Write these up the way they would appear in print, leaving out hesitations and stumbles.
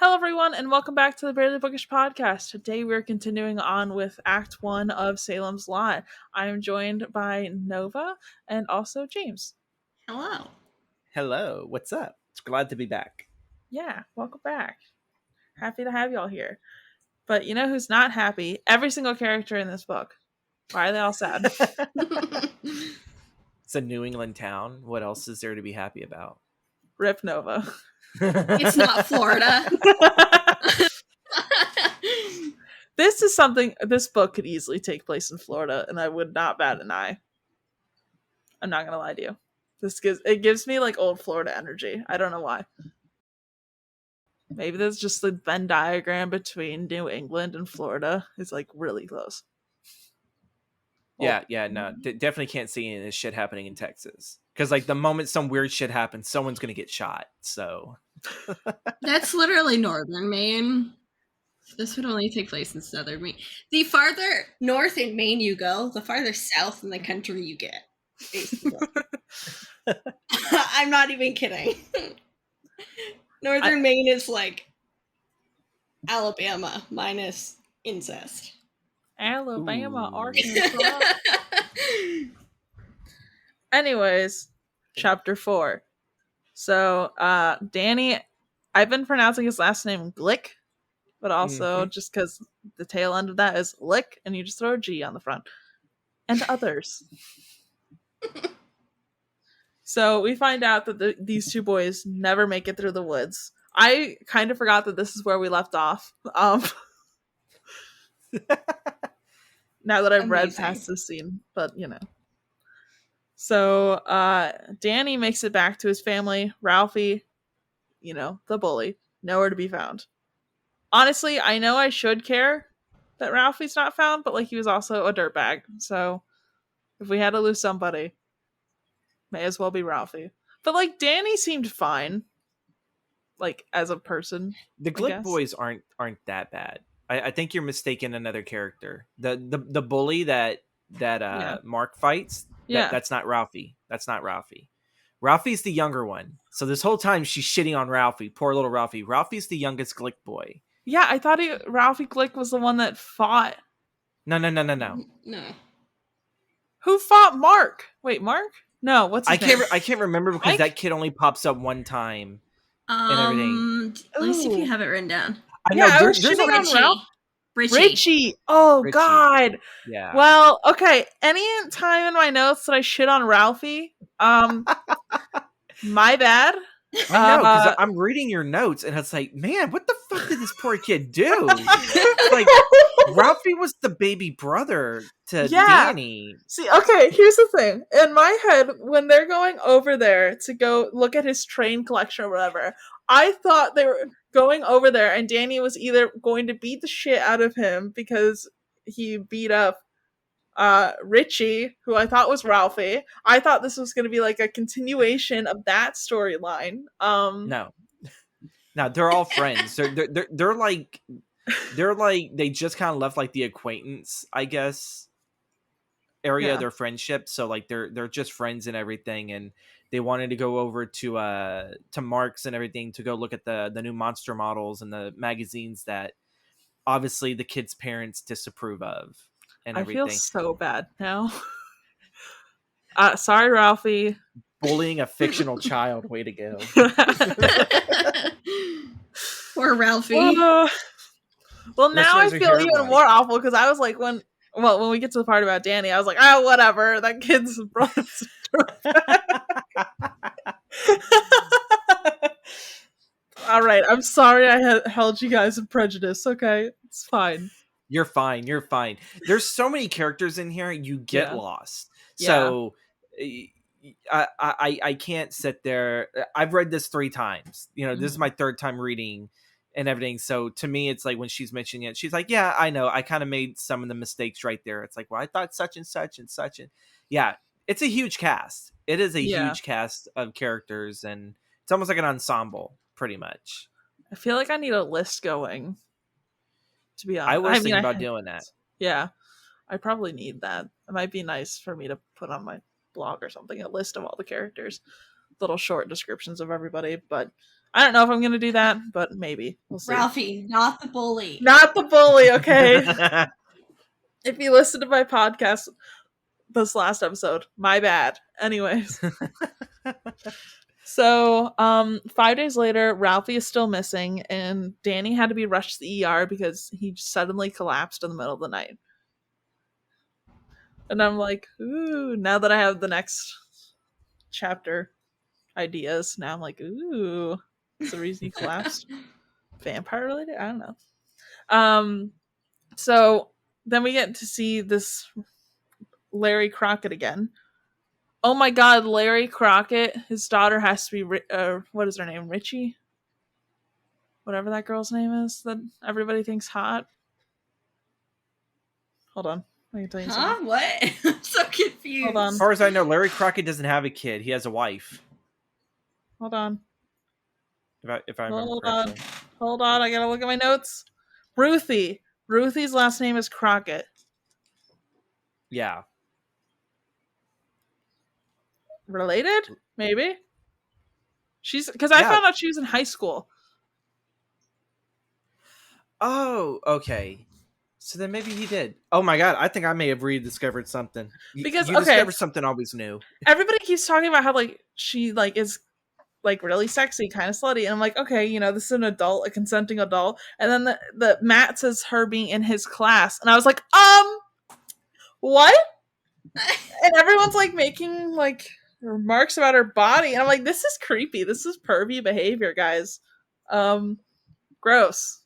Hello, everyone, and welcome back to the Barely Bookish podcast. Today, we're continuing on with Act 1 of Salem's Lot. I am joined by Nova and also James. Hello. Hello, what's up? It's glad to be back. Yeah, welcome back. Happy to have y'all here. But you know who's not happy? Every single character in this book. Why are they all sad? It's a New England town. What else is there to be happy about? Rip Nova. It's not Florida. This book could easily take place in Florida, and I would not bat an eye. I'm not gonna lie to you. It gives me like old Florida energy. I don't know why. Maybe there's just the Venn diagram between New England and Florida is like really close. No, definitely can't see any of this shit happening in Texas. Because like the moment some weird shit happens, someone's gonna get shot. So That's literally northern Maine. This would only take place in southern Maine. The farther north in Maine you go, the farther south in the country you get. Basically. I'm not even kidding. Northern Maine is like Alabama minus incest. Alabama, Arkansas. Anyways, chapter 4. So, Danny, I've been pronouncing his last name Glick, but also just because the tail end of that is lick, and you just throw a G on the front. And others. So we find out that these two boys never make it through the woods. I kind of forgot that this is where we left off. Now that I've read past this scene, but you know. So Danny makes it back to his family. Ralphie, you know, the bully, nowhere to be found. Honestly, I know I should care that Ralphie's not found, but like he was also a dirtbag. So if we had to lose somebody, may as well be Ralphie. But like Danny seemed fine, like as a person. The Glick boys aren't that bad. I think you're mistaken another character. The bully that Mark fights. That's not Ralphie. That's not Ralphie. Ralphie's the younger one. So this whole time she's shitting on Ralphie. Poor little Ralphie. Ralphie's the youngest Glick boy. Yeah, I thought Ralphie Glick was the one that fought. No. No. Who fought Mark? Wait, Mark? No, what's his name? I can't remember because that kid only pops up one time and everything. Let me see if you have it written down. I was shitting on Ralph. Richie. Oh, Richie. God. Yeah. Well, okay. Any time in my notes that I shit on Ralphie, my bad. I know, because I'm reading your notes, and it's like, man, what the fuck did this poor kid do? Like, Ralphie was the baby brother to Danny. See, okay, here's the thing. In my head, when they're going over there to go look at his train collection or whatever, I thought they were going over there, and Danny was either going to beat the shit out of him because he beat up Richie, who I thought was Ralphie. I thought this was going to be like a continuation of that storyline. No, they're all friends. They're like they just kind of left like the acquaintance, I guess, area of their friendship. So like they're just friends and everything, and they wanted to go over to Mark's and everything to go look at the new monster models and the magazines that obviously the kids' parents disapprove of. I feel so bad now. Sorry, Ralphie. Bullying a fictional child. Way to go. Poor Ralphie. Well, now I feel even more awful because I was like, when we get to the part about Danny, I was like, oh, whatever. That kid's brother. All right. I'm sorry I held you guys in prejudice. Okay. It's fine. You're fine. There's so many characters in here, you get lost. So I can't sit there. I've read this 3 times. You know, this is my 3rd time reading and everything. So to me, it's like when she's mentioning it, she's like, yeah, I know. I kind of made some of the mistakes right there. It's like, well, I thought such and such and such. And yeah, it's a huge cast. It is a huge cast of characters, and it's almost like an ensemble, pretty much. I feel like I need a list going. To be honest, I was thinking about doing that. Yeah, I probably need that. It might be nice for me to put on my blog or something, a list of all the characters, little short descriptions of everybody. But I don't know if I'm gonna do that, but maybe we'll see. Ralphie, not the bully. Not the bully, okay? If you listen to my podcast this last episode, my bad. Anyways. So, 5 days later, Ralphie is still missing, and Danny had to be rushed to the ER because he suddenly collapsed in the middle of the night. And I'm like, ooh, now that I have the next chapter ideas, now I'm like, ooh, that's the reason he collapsed. Vampire related? I don't know. So then we get to see this Larry Crockett again. Oh my god, Larry Crockett, his daughter has to be, what is her name? Richie? Whatever that girl's name is that everybody thinks hot. Hold on. I can tell you something. What? I'm so confused. Hold on. As far as I know, Larry Crockett doesn't have a kid. He has a wife. Hold on. If I remember correctly. Hold on. I gotta look at my notes. Ruthie. Ruthie's last name is Crockett. Yeah. Related? Maybe. She's because I found out she was in high school. Oh, okay. So then maybe he did. Oh my god, I think I may have rediscovered something. Because you discover something always new. Everybody keeps talking about how like she like is like really sexy, kind of slutty, and I'm like, okay, you know, this is an adult, a consenting adult. And then the Matt says her being in his class, and I was like, what? And everyone's like making like remarks about her body, and I'm like, this is creepy. This is pervy behavior, guys. Gross.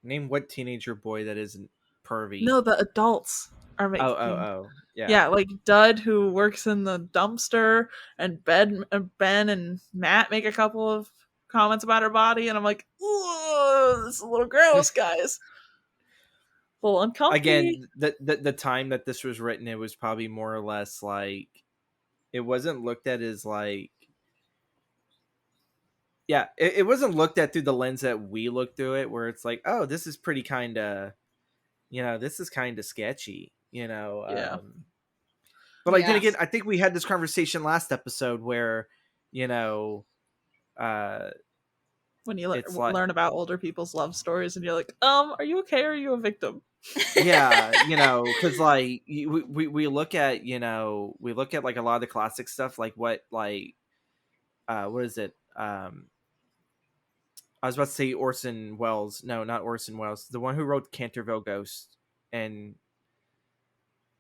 Name what teenager boy that isn't pervy. No, the adults are making. Oh. Yeah, like Dud, who works in the dumpster, and Ben and Matt make a couple of comments about her body, and I'm like, ooh, this is a little gross, guys. A little uncomfortable. Again, the time that this was written, it was probably more or less like, it wasn't looked at as like, yeah, it wasn't looked at through the lens that we look through it, where it's like, oh, this is pretty kind of, this is kind of sketchy, Yeah. But like, then again, I think we had this conversation last episode where, when you learn about older people's love stories, and you're like, are you okay? Or are you a victim? Yeah, because like we look at like a lot of the classic stuff, like what is it? I was about to say Orson Welles. No, not Orson Welles. The one who wrote Canterville Ghost and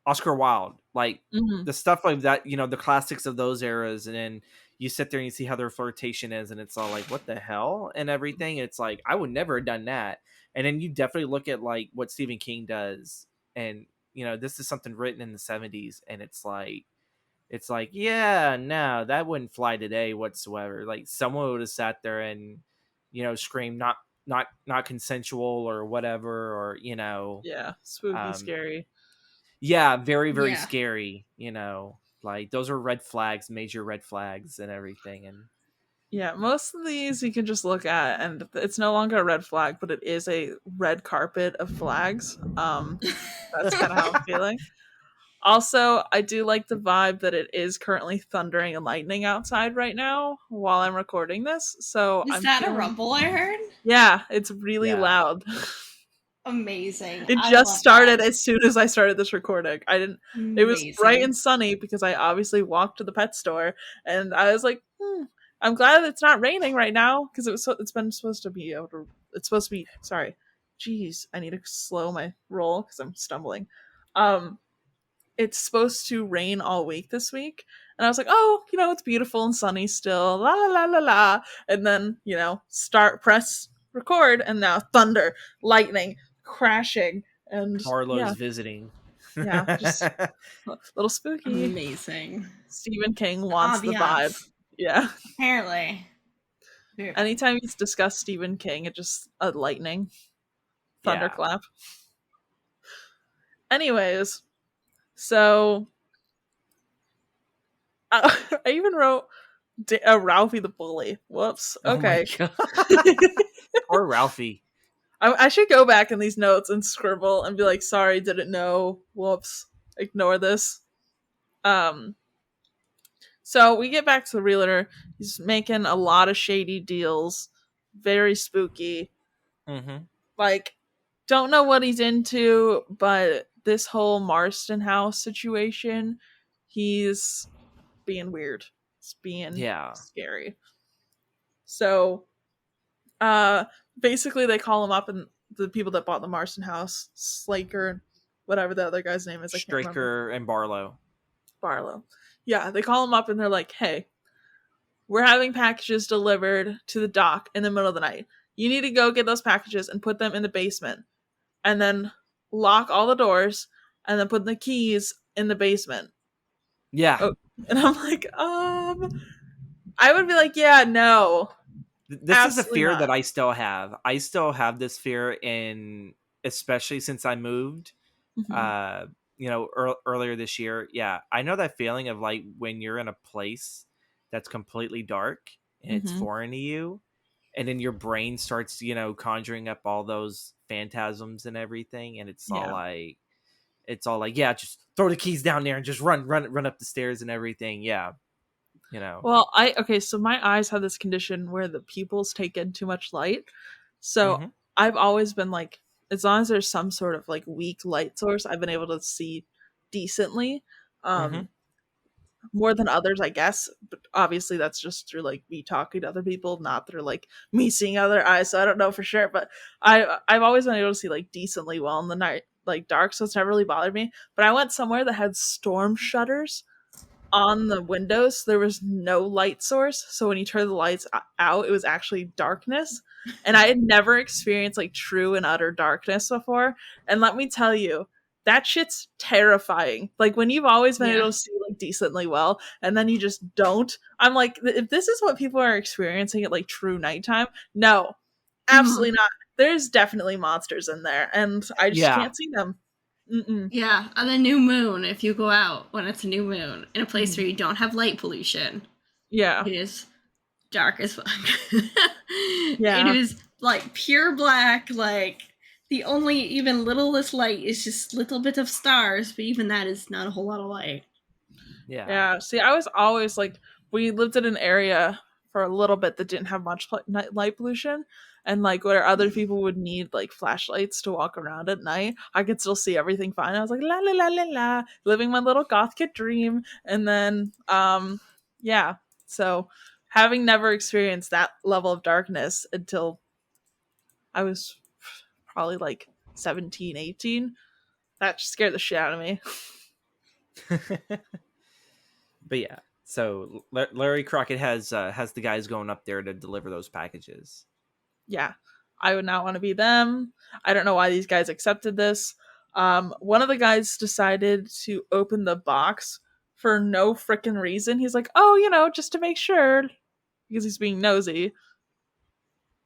Oscar Wilde. Like the stuff like that, the classics of those eras, and then you sit there and you see how their flirtation is, and it's all like, what the hell and everything. It's like, I would never have done that. And then you definitely look at like what Stephen King does, and this is something written in the 70s, and it's like, yeah, no, that wouldn't fly today whatsoever. Like someone would have sat there and screamed not consensual or whatever, or yeah, spooky, scary. Yeah, very, very scary, like those are red flags, major red flags and everything. And yeah, most of these you can just look at, and it's no longer a red flag, but it is a red carpet of flags. That's kind of how I'm feeling. Also, I do like the vibe that it is currently thundering and lightning outside right now while I'm recording this. So is that a rumble I heard? Yeah, it's really loud. Amazing. It just started as soon as I started this recording. It was bright and sunny because I obviously walked to the pet store, and I was like, I'm glad it's not raining right now, because it's supposed to be sorry. Jeez, I need to slow my roll because I'm stumbling. It's supposed to rain all week this week, and I was like, oh, it's beautiful and sunny still, la la la la la, and then press record, and now thunder, lightning, crashing, and Harlow's visiting. Yeah, just a little spooky. Amazing. Stephen King wants the vibe. Yeah, apparently. Anytime he's discussed Stephen King, it just a lightning thunderclap. Anyways, so I even wrote Ralphie the bully. Whoops. Okay. Or Ralphie. I should go back in these notes and scribble and be like, sorry, didn't know. Whoops. Ignore this. So we get back to the realtor. He's making a lot of shady deals. very spooky. Mm-hmm. Like, don't know what he's into, but this whole Marston House situation, he's being weird. It's being Yeah. scary. So, uh, basically, they call him up, and the people that bought the Marston House, Slaker, whatever the other guy's name is, I can't remember. Straker and Barlow. Barlow. Yeah, they call him up, and they're like, "Hey, we're having packages delivered to the dock in the middle of the night. You need to go get those packages and put them in the basement, and then lock all the doors, and then put the keys in the basement." Yeah. Oh, and I'm like, I would be like, yeah, no, This is a absolutely fear that not. I still have. I still have this fear, in especially since I moved. Mhm. Uh, earlier this year. Yeah, I know that feeling of like when you're in a place that's completely dark and it's Mhm. foreign to you, and then your brain starts, conjuring up all those phantasms and everything, and Yeah. it's all like, yeah, just throw the keys down there and just run up the stairs and everything. Yeah, you know. Well, so my eyes have this condition where the pupils take in too much light. So Mm-hmm. I've always been like, as long as there's some sort of like weak light source, I've been able to see decently. Mm-hmm. Um, more than others, I guess. But obviously, that's just through like me talking to other people, not through like me seeing other eyes. So I don't know for sure, but I've always been able to see like decently well in the night, like dark. So it's never really bothered me. But I went somewhere that had storm shutters on the windows. There was no light source, so when you turn the lights out, it was actually darkness. And I had never experienced like true and utter darkness before. And let me tell you, that shit's terrifying. Like when you've always been able Yeah. to see like decently well, and then you just don't. I'm like, if this is what people are experiencing at like true nighttime, no, absolutely Mhm. not. There's definitely monsters in there, and I just Yeah. can't see them. Mm-mm. Yeah, on the new moon, if you go out when it's a new moon in a place Mhm. where you don't have light pollution, Yeah, it is dark as fuck. It yeah. is like pure black, like the only even littlest light is just little bit of stars, but even that is not a whole lot of light. Yeah. Yeah. See, I was always like, we lived in an area for a little bit that didn't have much light pollution. And like where other people would need like flashlights to walk around at night, I could still see everything fine. I was like, la la la la la, living my little goth kid dream. And then, yeah. So having never experienced that level of darkness until I was probably like 17, 18, that scared the shit out of me. But yeah, so Larry Crockett has the guys going up there to deliver those packages. Yeah, I would not want to be them. I don't know why these guys accepted this. One of the guys decided to open the box for no freaking reason. He's like, oh, just to make sure, because he's being nosy.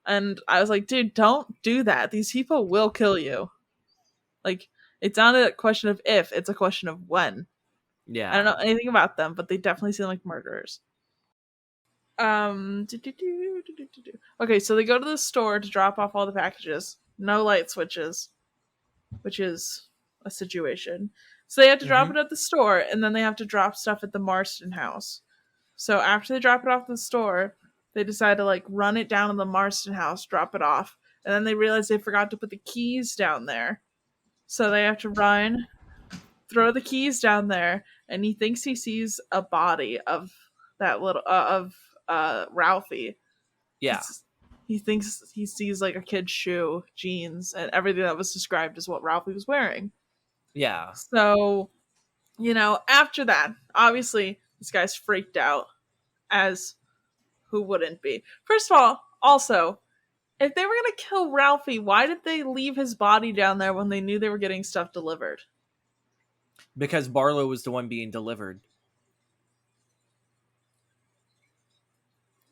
And I was like, dude, don't do that. These people will kill you. Like, it's not a question of if, it's a question of when. I don't Yeah. know anything about them, but they definitely seem like murderers. Okay, so they go to the store to drop off all the packages. No light switches, which is a situation. So they have to drop Mm-hmm. it at the store, and then they have to drop stuff at the Marston house. So after they drop it off at the store, they decide to like run it down to the Marston house, drop it off, and then they realize they forgot to put the keys down there. So they have to run, throw the keys down there, and he thinks he sees a body of that little of Ralphie. Yeah. He thinks he sees like a kid's shoe, jeans, and everything that was described as what Ralphie was wearing. Yeah. So, after that, obviously, this guy's freaked out, as who wouldn't be? First of all, also, if they were going to kill Ralphie, why did they leave his body down there when they knew they were getting stuff delivered? Because Barlow was the one being delivered.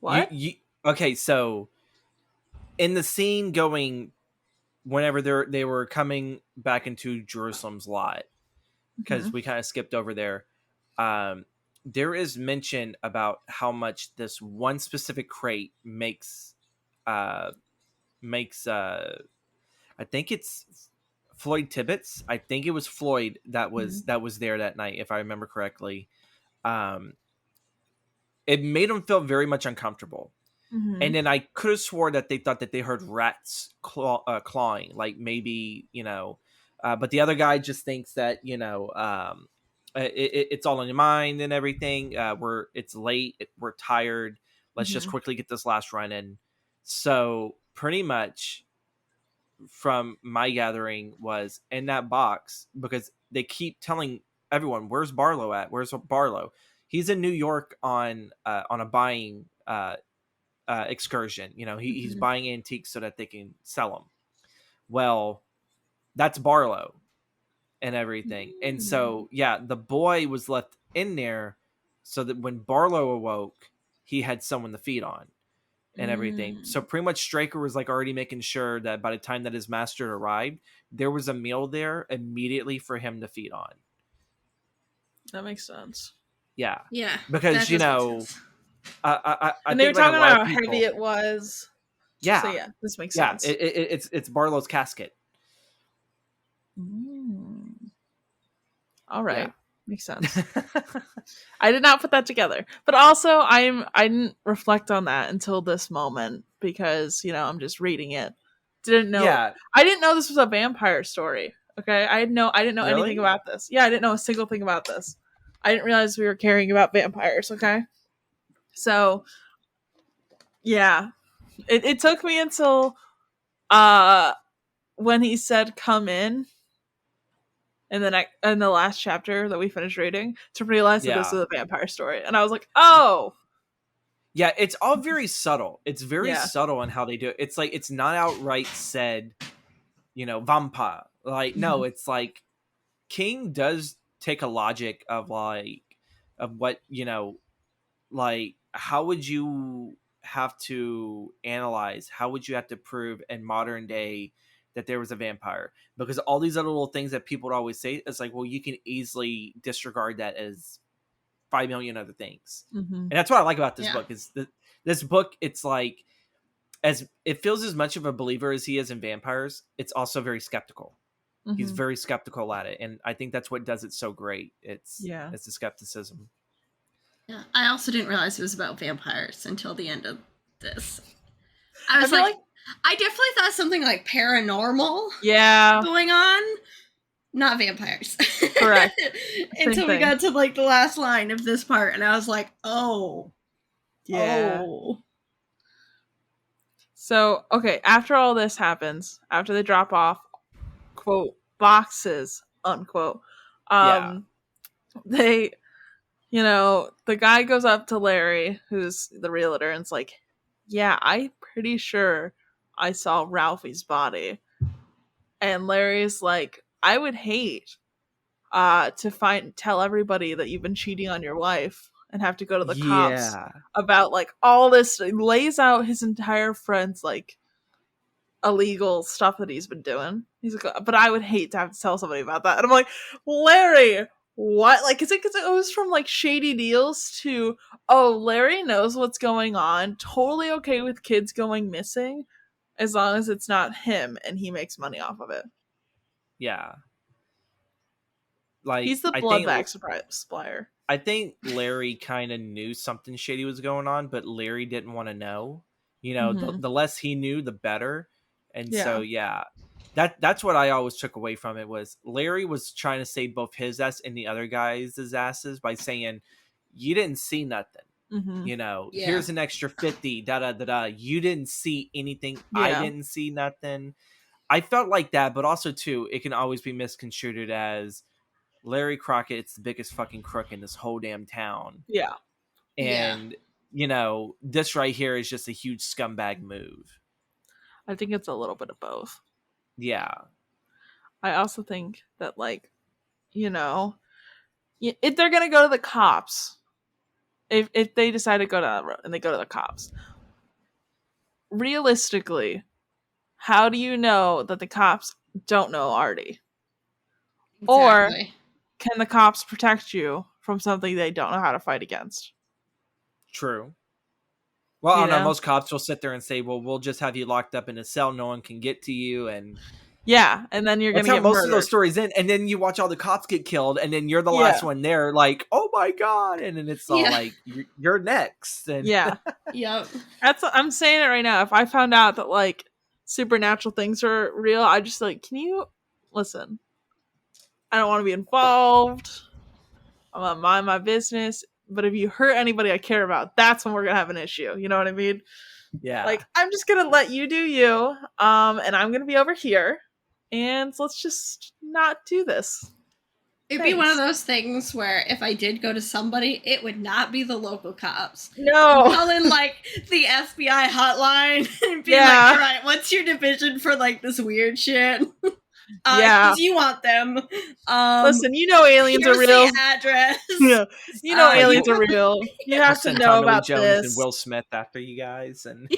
What? You okay, so in the scene going whenever they were coming back into Jerusalem's lot, Mm-hmm. because we kind of skipped over there, there is mention about how much this one specific crate uh makes I think it's Floyd Tibbetts. I think it was Floyd Mm-hmm. that was there that night, if I remember correctly. Um, it made him feel very much uncomfortable. And then I could have swore that they thought that they heard rats clawing, like maybe, but the other guy just thinks that, it's all in your mind and everything. It's late. We're tired. Let's just quickly get this last run in. So pretty much from my gathering was in that box, because they keep telling everyone, where's Barlow at? Where's Barlow? He's in New York on a buying excursion. He's buying antiques so that they can sell them. Well, that's Barlow and everything. And so, yeah, the boy was left in there so that when Barlow awoke, he had someone to feed on and everything. So pretty much Straker was like already making sure that by the time that his master arrived, there was a meal there immediately for him to feed on. That makes sense. Yeah. Yeah. Because, I and they were think talking like about how heavy it was. Yeah. So yeah, this makes sense. Yeah, it's Barlow's casket. All right. Yeah. Makes sense. I did not put that together. But also I didn't reflect on that until this moment because, I'm just reading it. Didn't know. Yeah. I didn't know this was a vampire story. Okay? I didn't know really? Anything about this. Yeah, I didn't know a single thing about this. I didn't realize we were caring about vampires, okay? So, yeah. It took me until when he said come in in the last chapter that we finished reading to realize that this is a vampire story. And I was like, oh. Yeah, it's all very subtle. It's very subtle in how they do it. It's like, it's not outright said, vampire. Like, no, it's like King does take a logic of what, like, how would you have to analyze? How would you have to prove in modern day that there was a vampire? Because all these other little things that people would always say, it's like, well, you can easily disregard that as 5 million other things. And that's what I like about this book is this book. It's like, as it feels as much of a believer as he is in vampires, it's also very skeptical. He's very skeptical at it. And I think that's what does it so great. It's the skepticism. Yeah. I also didn't realize it was about vampires until the end of this. I was like, I definitely thought something like paranormal going on. Not vampires. Correct. Until we got to like the last line of this part, and I was like, oh. Yeah. Oh. So, okay, after all this happens, after they drop off, quote, boxes, unquote, they, the guy goes up to Larry, who's the realtor, and it's like, yeah, I'm pretty sure I saw Ralphie's body. And Larry's like, I would hate to tell everybody that you've been cheating on your wife and have to go to the cops about like all this. He lays out his entire friend's like illegal stuff that he's been doing. He's like, but I would hate to have to tell somebody about that. And I'm like, Larry, what? Like, is it because it goes from like shady deals to, oh, Larry knows what's going on, totally okay with kids going missing as long as it's not him and he makes money off of it. Yeah. Like, he's the blood bag supplier. I think Larry kind of knew something shady was going on, but Larry didn't want to know. The less he knew, the better. And so, that's what I always took away from it was Larry was trying to save both his ass and the other guys' asses by saying, you didn't see nothing. Here's an extra 50, da-da-da-da. You didn't see anything. I didn't see nothing. I felt like that, but also, too, it can always be misconstrued as Larry Crockett's the biggest fucking crook in this whole damn town. Yeah. And, this right here is just a huge scumbag move. I think it's a little bit of both. Yeah. I also think that, like, if they're going to go to the cops, if they decide to go down that road and they go to the cops, realistically, how do you know that the cops don't know Artie? Exactly. Or can the cops protect you from something they don't know how to fight against? True. Well, I don't know. Most cops will sit there and say, well, we'll just have you locked up in a cell. No one can get to you. And Yeah, and then you're That's gonna how get most murdered. of those stories end, and then you watch all the cops get killed, and then you're the last one there, like, oh my god, and then it's all like, you're next. And yeah. Yep. I'm saying it right now. If I found out that like supernatural things are real, I just like, can you listen? I don't want to be involved. I'm gonna mind my business. But if you hurt anybody I care about, that's when we're gonna have an issue. You know what I mean? Yeah. Like, I'm just gonna let you do you, and I'm gonna be over here, and let's just not do this. It'd be one of those things where if I did go to somebody, it would not be the local cops. No. Calling like the FBI hotline and being like, all right, what's your division for like this weird shit? Because you want them. Listen, you know aliens are real. The address. Yeah. You know aliens are real. You have to know about Jones this. And Will Smith after you guys. And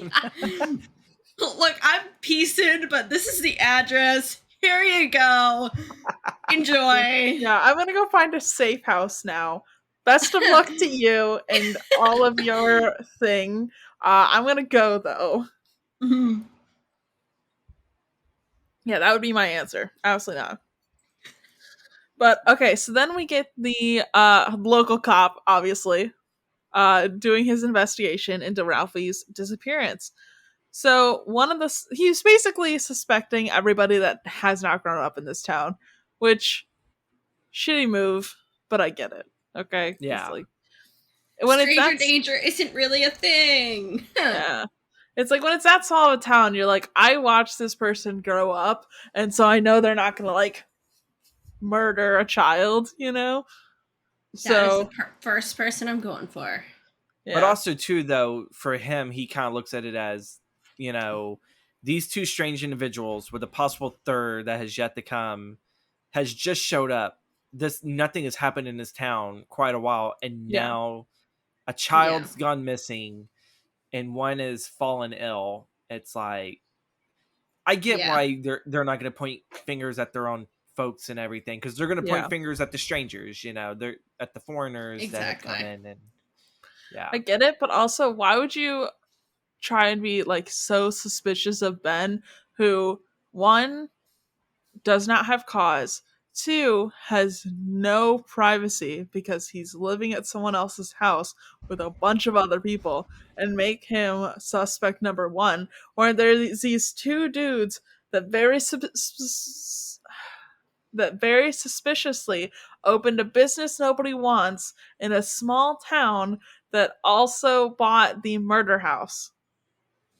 look, I'm piecing, but this is the address. Here you go. Enjoy. Yeah, I'm gonna go find a safe house now. Best of luck to you and all of your thing. I'm gonna go though. Mm-hmm. Yeah, that would be my answer. Absolutely not. But okay, so then we get the local cop, obviously, doing his investigation into Ralphie's disappearance. So he's basically suspecting everybody that has not grown up in this town, which shitty move, but I get it. Okay, yeah. Like, when stranger danger isn't really a thing. Yeah. It's like when it's that small of a town, you're like, I watched this person grow up, and so I know they're not gonna like murder a child, you know? That is the first person I'm going for. Yeah. But also, too, though, for him, he kind of looks at it as, you know, these two strange individuals with a possible third that has yet to come has just showed up. Nothing has happened in this town quite a while, and now a child's gone missing and one is fallen ill. It's like, I get why they're not going to point fingers at their own folks and everything, because they're going to point fingers at the strangers, you know, they're at the foreigners that have come in. And I get it, but also, why would you try and be like so suspicious of Ben, who, one, does not have cause, two, has no privacy because he's living at someone else's house with a bunch of other people, and make him suspect number one, where there's these two dudes that very suspiciously opened a business nobody wants in a small town that also bought the murder house.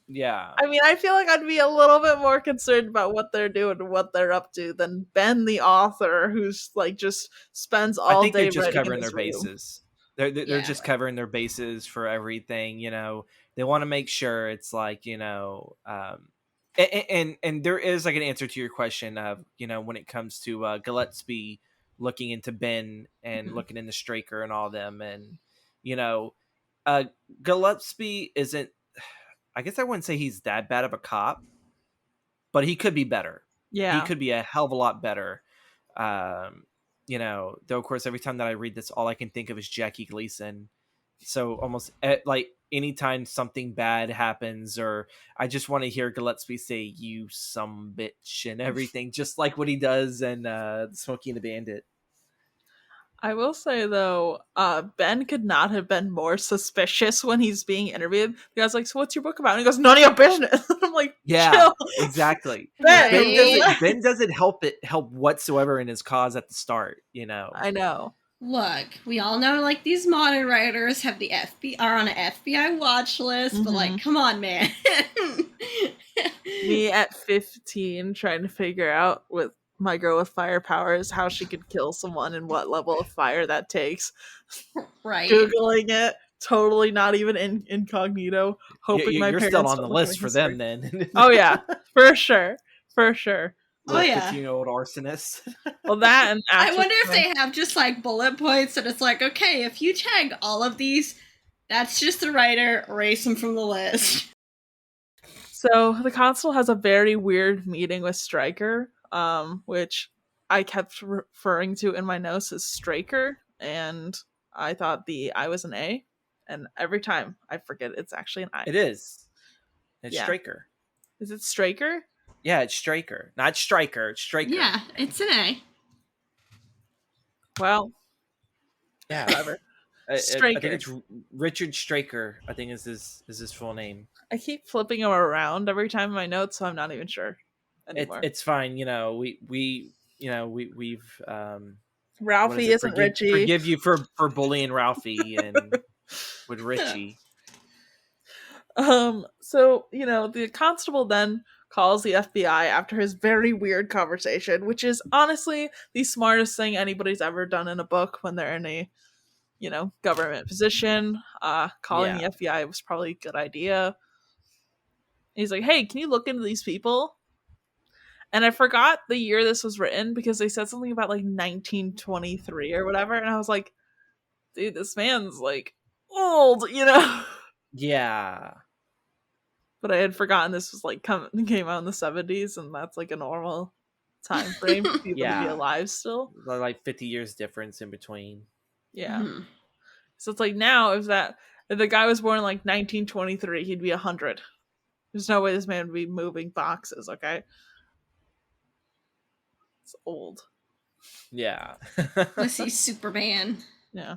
Yeah. I mean, I feel like I'd be a little bit more concerned about what they're doing and what they're up to than Ben, the author, who's like just spends all day. They're just covering their bases. They're just covering their bases for everything. You know, they want to make sure it's like, you know, and there is like an answer to your question of, you know, when it comes to Gillespie looking into Ben and looking into Straker and all them, and you know, Gillespie isn't. I guess I wouldn't say he's that bad of a cop, but he could be better. Yeah, he could be a hell of a lot better. You know, though, of course, every time that I read this, all I can think of is Jackie Gleason. So almost like anytime something bad happens, or I just want to hear Gillespie say, "You some bitch," and everything, just like what he does in Smokey and the Bandit. I will say, though, Ben could not have been more suspicious when he's being interviewed. The guy's like, so what's your book about? And he goes, none of your business. I'm like, chill. Exactly. Ben. Ben doesn't help whatsoever in his cause at the start, you know. I know. Look, we all know, like, these modern writers have are on an FBI watch list, but, like, come on, man. Me at 15 trying to figure out with my girl with fire powers how she could kill someone and what level of fire that takes. Right. Googling it, totally not even incognito, hoping my parents still on the list for them then. Oh yeah, for sure. Oh yeah, 15-year-old arsonist. Well, that and I wonder if they have just like bullet points and it's like, okay, if you tag all of these, that's just the writer, erase them from the list. So the constable has a very weird meeting with Stryker, which I kept referring to in my notes as Straker, and I thought the I was an A, and every time I forget it's actually an I. It is. It's Straker. Is it Straker? Yeah, it's Straker. Not Striker, it's Straker. Yeah, it's an A. Well, yeah. Whatever. I think it's Richard Straker, I think is his full name. I keep flipping him around every time in my notes, so I'm not even sure anymore. It's fine, we've Ralphie isn't Richie. Forgive you for bullying Ralphie and with Richie. So, the constable then calls the FBI after his very weird conversation, which is honestly the smartest thing anybody's ever done in a book when they're in a, government position. Calling the FBI was probably a good idea. He's like, hey, can you look into these people? And I forgot the year this was written because they said something about 1923 or whatever. And I was like, dude, this man's old, Yeah. But I had forgotten this was came out in the 70s, and that's a normal time frame for people to be alive still. 50 years difference in between. Yeah. Mm-hmm. So it's now if the guy was born in 1923, he'd be 100. There's no way this man would be moving boxes, okay? It's old. Yeah. Unless he's Superman. Yeah.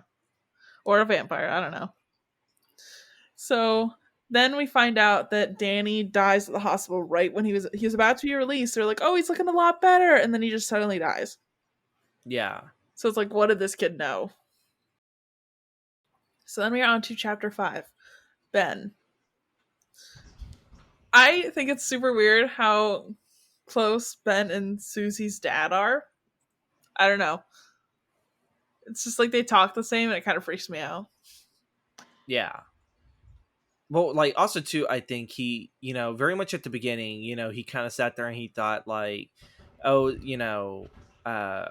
Or a vampire, I don't know. So then we find out that Danny dies at the hospital right when he was about to be released. They're like, oh, he's looking a lot better. And then he just suddenly dies. Yeah. So it's what did this kid know? So then we're on to chapter 5. Ben. I think it's super weird how close Ben and Susie's dad are. I don't know. It's just they talk the same and it kind of freaks me out. Yeah. Well, also too, I think he, very much at the beginning, he kind of sat there and he thought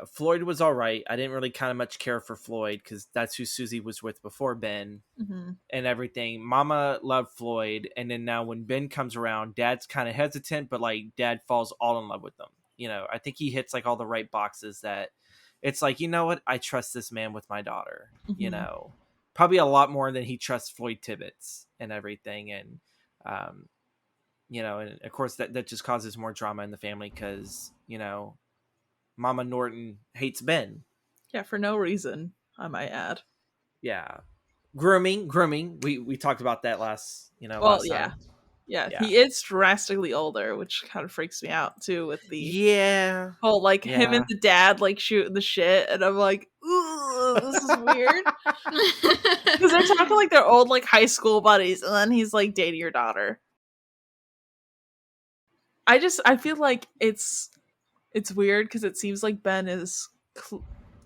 Floyd was all right. I didn't really kind of much care for Floyd because that's who Susie was with before Ben and everything. Mama loved Floyd. And then now when Ben comes around, Dad's kind of hesitant, but Dad falls all in love with them. I think he hits all the right boxes that it's you know what? I trust this man with my daughter, probably a lot more than he trusts Floyd Tibbetts and everything. And, and of course that just causes more drama in the family because, Mama Norton hates Ben. Yeah, for no reason, I might add. Yeah. Grooming. We talked about that last last time. Yeah, he is drastically older, which kind of freaks me out too with the whole him and the dad shooting the shit, and I'm like, ooh, this is weird. Because they're talking they're old high school buddies, and then he's dating your daughter. I feel it's weird because it seems Ben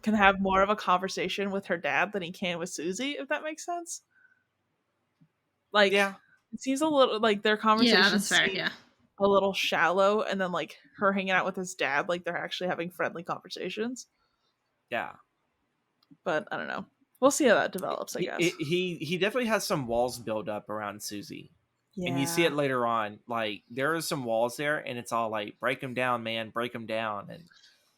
can have more of a conversation with her dad than he can with Susie, if that makes sense. It seems a little their conversation a little shallow, and then her hanging out with his dad they're actually having friendly conversations. Yeah, but I don't know. We'll see how that develops. I guess he definitely has some walls built up around Susie. Yeah. And you see it later on. There are some walls there, and it's all break them down, man, break them down. And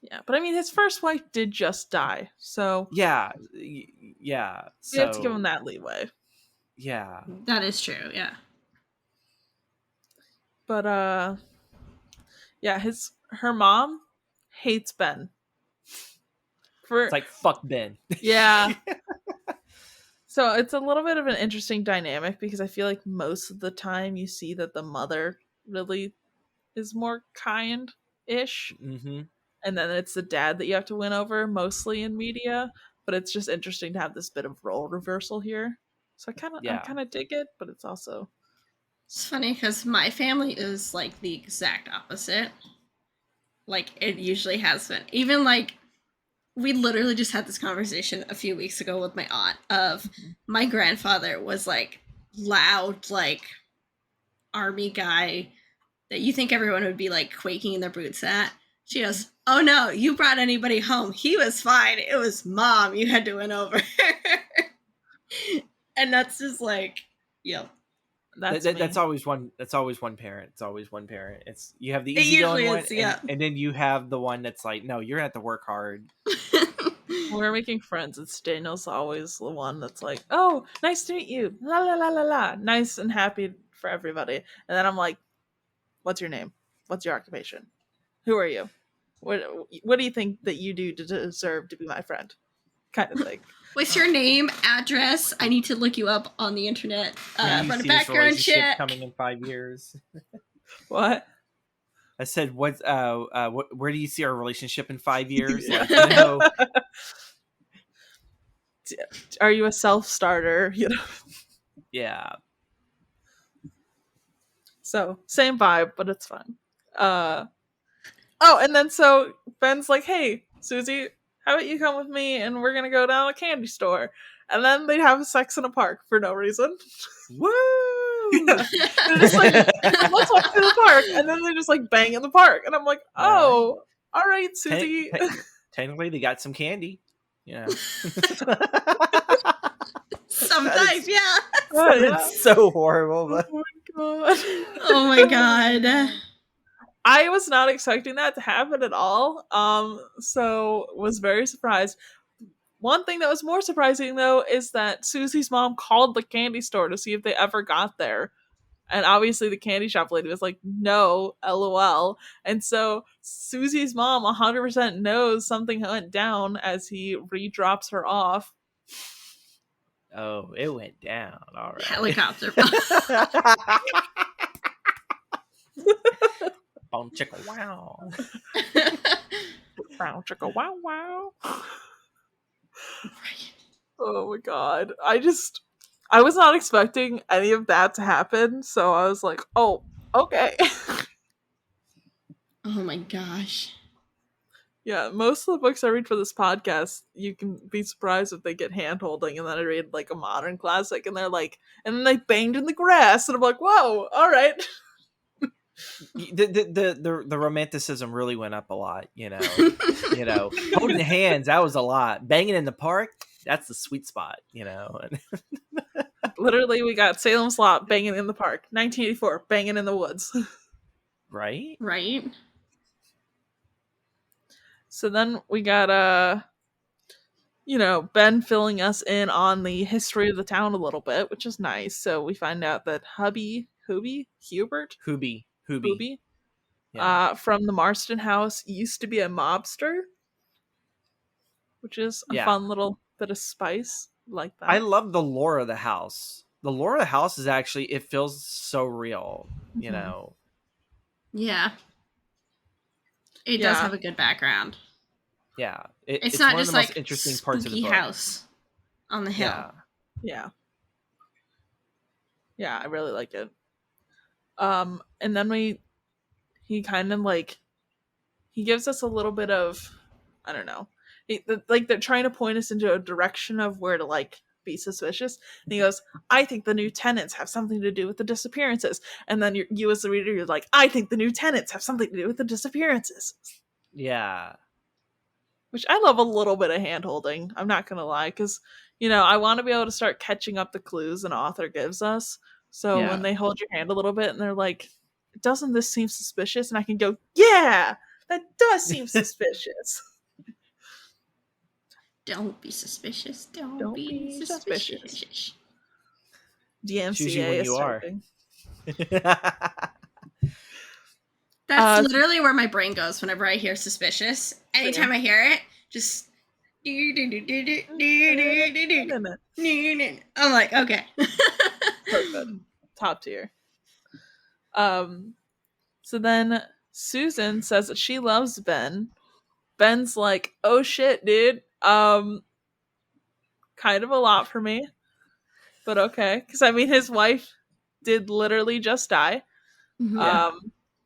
yeah, but I mean, his first wife did just die, so yeah. We have to give him that leeway. Yeah, that is true. Yeah, but her mom hates Ben. It's fuck Ben. Yeah. So it's a little bit of an interesting dynamic because I feel most of the time you see that the mother really is more kind-ish. Mm-hmm. And then it's the dad that you have to win over, mostly in media. But it's just interesting to have this bit of role reversal here. So I kind of dig it, but it's also... It's funny because my family is the exact opposite. It usually has been. Even we literally just had this conversation a few weeks ago with my aunt of my grandfather was loud, army guy that you think everyone would be quaking in their boots at. She goes, oh no, you brought anybody home. He was fine. It was Mom you had to win over. And that's just that's always one parent. It's always one parent. It's you have the easygoing one, and then you have the one that's no, you're gonna have to work hard. When we're making friends, it's Daniel's always the one that's oh, nice to meet you, la la la la la, nice and happy for everybody, and then I'm what's your name? What's your occupation? Who are you? What do you think that you do to deserve to be my friend? Kind of thing. What's your name, address? I need to look you up on the internet. Run a background check. Coming in 5 years. What? I said, where do you see our relationship in 5 years? Yeah. Like, you know, are you a self-starter? You know. Yeah. So same vibe, but it's fun. Oh, and then so Ben's like, "Hey, Susie, how about you come with me and we're gonna go down a candy store?" And then they have sex in a park for no reason. Woo! Yeah. They're just like, let's walk to the park, and then they just like bang in the park, and I'm like, oh, all right, Susie. Technically, they got some candy. Yeah. Sometimes, yeah. It's so horrible. But... Oh my god. Oh my god. I was not expecting that to happen at all. So was very surprised. One thing that was more surprising though is that Susie's mom called the candy store to see if they ever got there. And obviously the candy shop lady was like, no, LOL. And so Susie's mom 100% knows something went down as he redrops her off. Oh, it went down. All right. Helicopter. Boom chicka wow. Brown chicka wow wow. Oh my god. I was not expecting any of that to happen, so I was like, oh, okay. Oh my gosh. Yeah, most of the books I read for this podcast, you can be surprised if they get hand holding, and then I read like a modern classic and they're like, and then they banged in the grass, and I'm like, whoa, alright. The romanticism really went up a lot, you know. Holding hands, that was a lot. Banging in the park, that's the sweet spot, you know. Literally, we got Salem's Lot banging in the park. 1984, banging in the woods. Right? So then we got Ben filling us in on the history of the town a little bit, which is nice. So we find out that Hubert? Hubie. Yeah. From the Marston house used to be a mobster, which is a fun little bit of spice. Like that. I love the lore of the house. The lore of the house is actually, it feels so real, you know. Yeah. It does have a good background. Yeah. It's not one just of the like most interesting parts of the book. house on the hill. Yeah, I really like it. And then he kind of like, he gives us a little bit of, I don't know, like they're trying to point us into a direction of where to like be suspicious. And he goes, I think the new tenants have something to do with the disappearances. And then you as the reader, you're like, I think the new tenants have something to do with the disappearances. Yeah. Which I love a little bit of hand holding. I'm not gonna lie, because I want to be able to start catching up the clues an author gives us. So when they hold your hand a little bit and they're like, doesn't this seem suspicious? And I can go, yeah, that does seem suspicious. Don't be suspicious. Don't be suspicious. DMCA is are. That's literally where my brain goes whenever I hear suspicious. Anytime I hear it, just I'm like, okay. Perfect. Top tier. So then Susan says that she loves Ben. Ben's like, oh shit, dude. Kind of a lot for me. But okay. Because I mean, his wife did literally just die.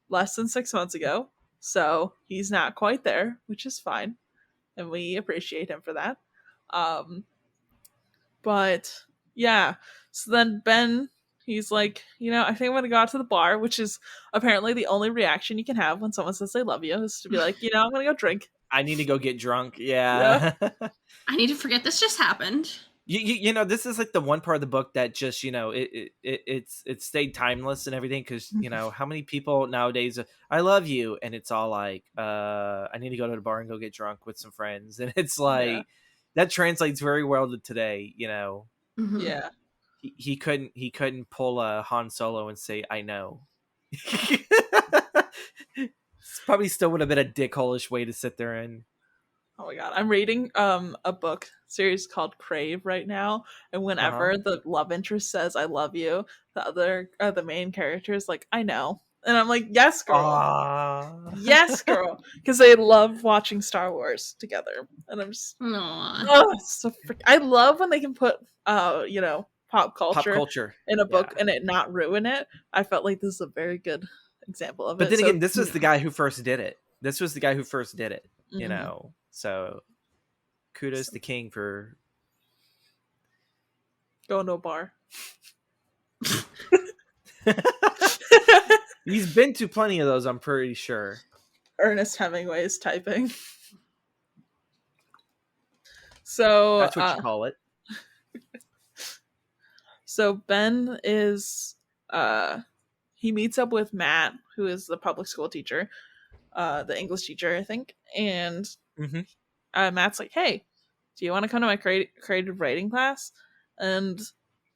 Less than 6 months ago. So he's not quite there, which is fine. And we appreciate him for that. But yeah. So then Ben, he's like, I think I'm going to go out to the bar, which is apparently the only reaction you can have when someone says they love you, is to be like, I'm going to go drink. I need to go get drunk. Yeah. I need to forget this just happened. This is like the one part of the book that just, it stayed timeless and everything. Cause how many people nowadays, I love you. And it's all like, I need to go to the bar and go get drunk with some friends. And it's like, that translates very well to today, Yeah. He couldn't pull a Han Solo and say, I know. It's probably still would have been a dickhole-ish way to sit there and. Oh my god, I'm reading a book series called Crave right now, and whenever the love interest says "I love you," the main character is like, "I know," and I'm like, "Yes, girl, yes, girl," because they love watching Star Wars together, and I'm just, I love when they can put pop culture in a book and it not ruin it. I felt like this is a very good example of it. But then again, this was the guy who first did it. You know, so kudos to King for going to a bar. He's been to plenty of those, I'm pretty sure. Ernest Hemingway is typing. So that's what you call it. So Ben is he meets up with Matt, who is the public school teacher, the English teacher, I think, and Matt's like, "Hey, do you want to come to my creative writing class?" And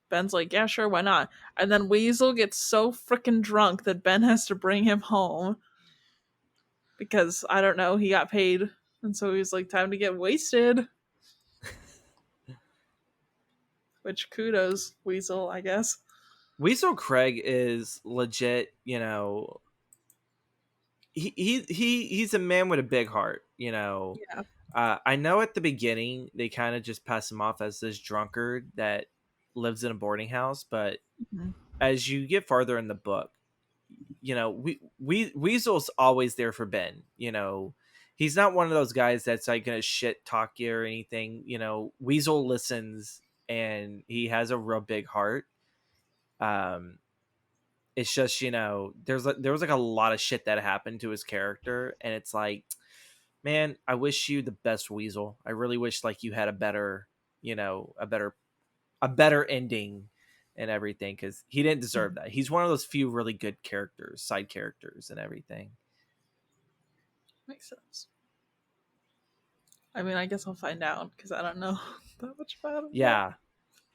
Ben's like, "Yeah, sure, why not?" And then Weasel gets so freaking drunk that Ben has to bring him home because, I don't know, he got paid, and so he's like, "Time to get wasted." Which, kudos, Weasel, I guess. Weasel Craig is legit, you know. He's a man with a big heart, you know. Yeah. I know at the beginning they kind of just pass him off as this drunkard that lives in a boarding house, but as you get farther in the book, you know, Weasel's always there for Ben. You know, he's not one of those guys that's like gonna shit talk you or anything. You know, Weasel listens and he has a real big heart. It's just, you know, there was like a lot of shit that happened to his character, and it's like, man, I wish you the best, Weasel. I really wish like you had a better, you know, a better ending and everything, because he didn't deserve that. He's one of those few really good characters, side characters and everything. Makes sense. I mean, I guess I'll find out because I don't know that much about him. Yeah.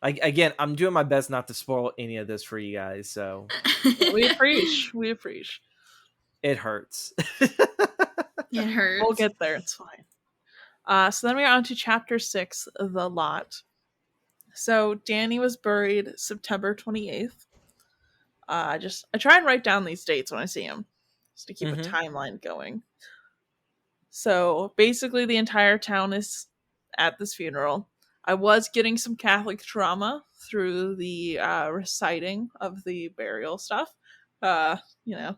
Again, I'm doing my best not to spoil any of this for you guys, so we appreciate. It hurts. It hurts. We'll get there. It's fine. So then we're on to chapter 6, The Lot. So Danny was buried September 28th. I try and write down these dates when I see him, just to keep a timeline going. So basically, the entire town is at this funeral. I was getting some Catholic trauma through the reciting of the burial stuff. You know,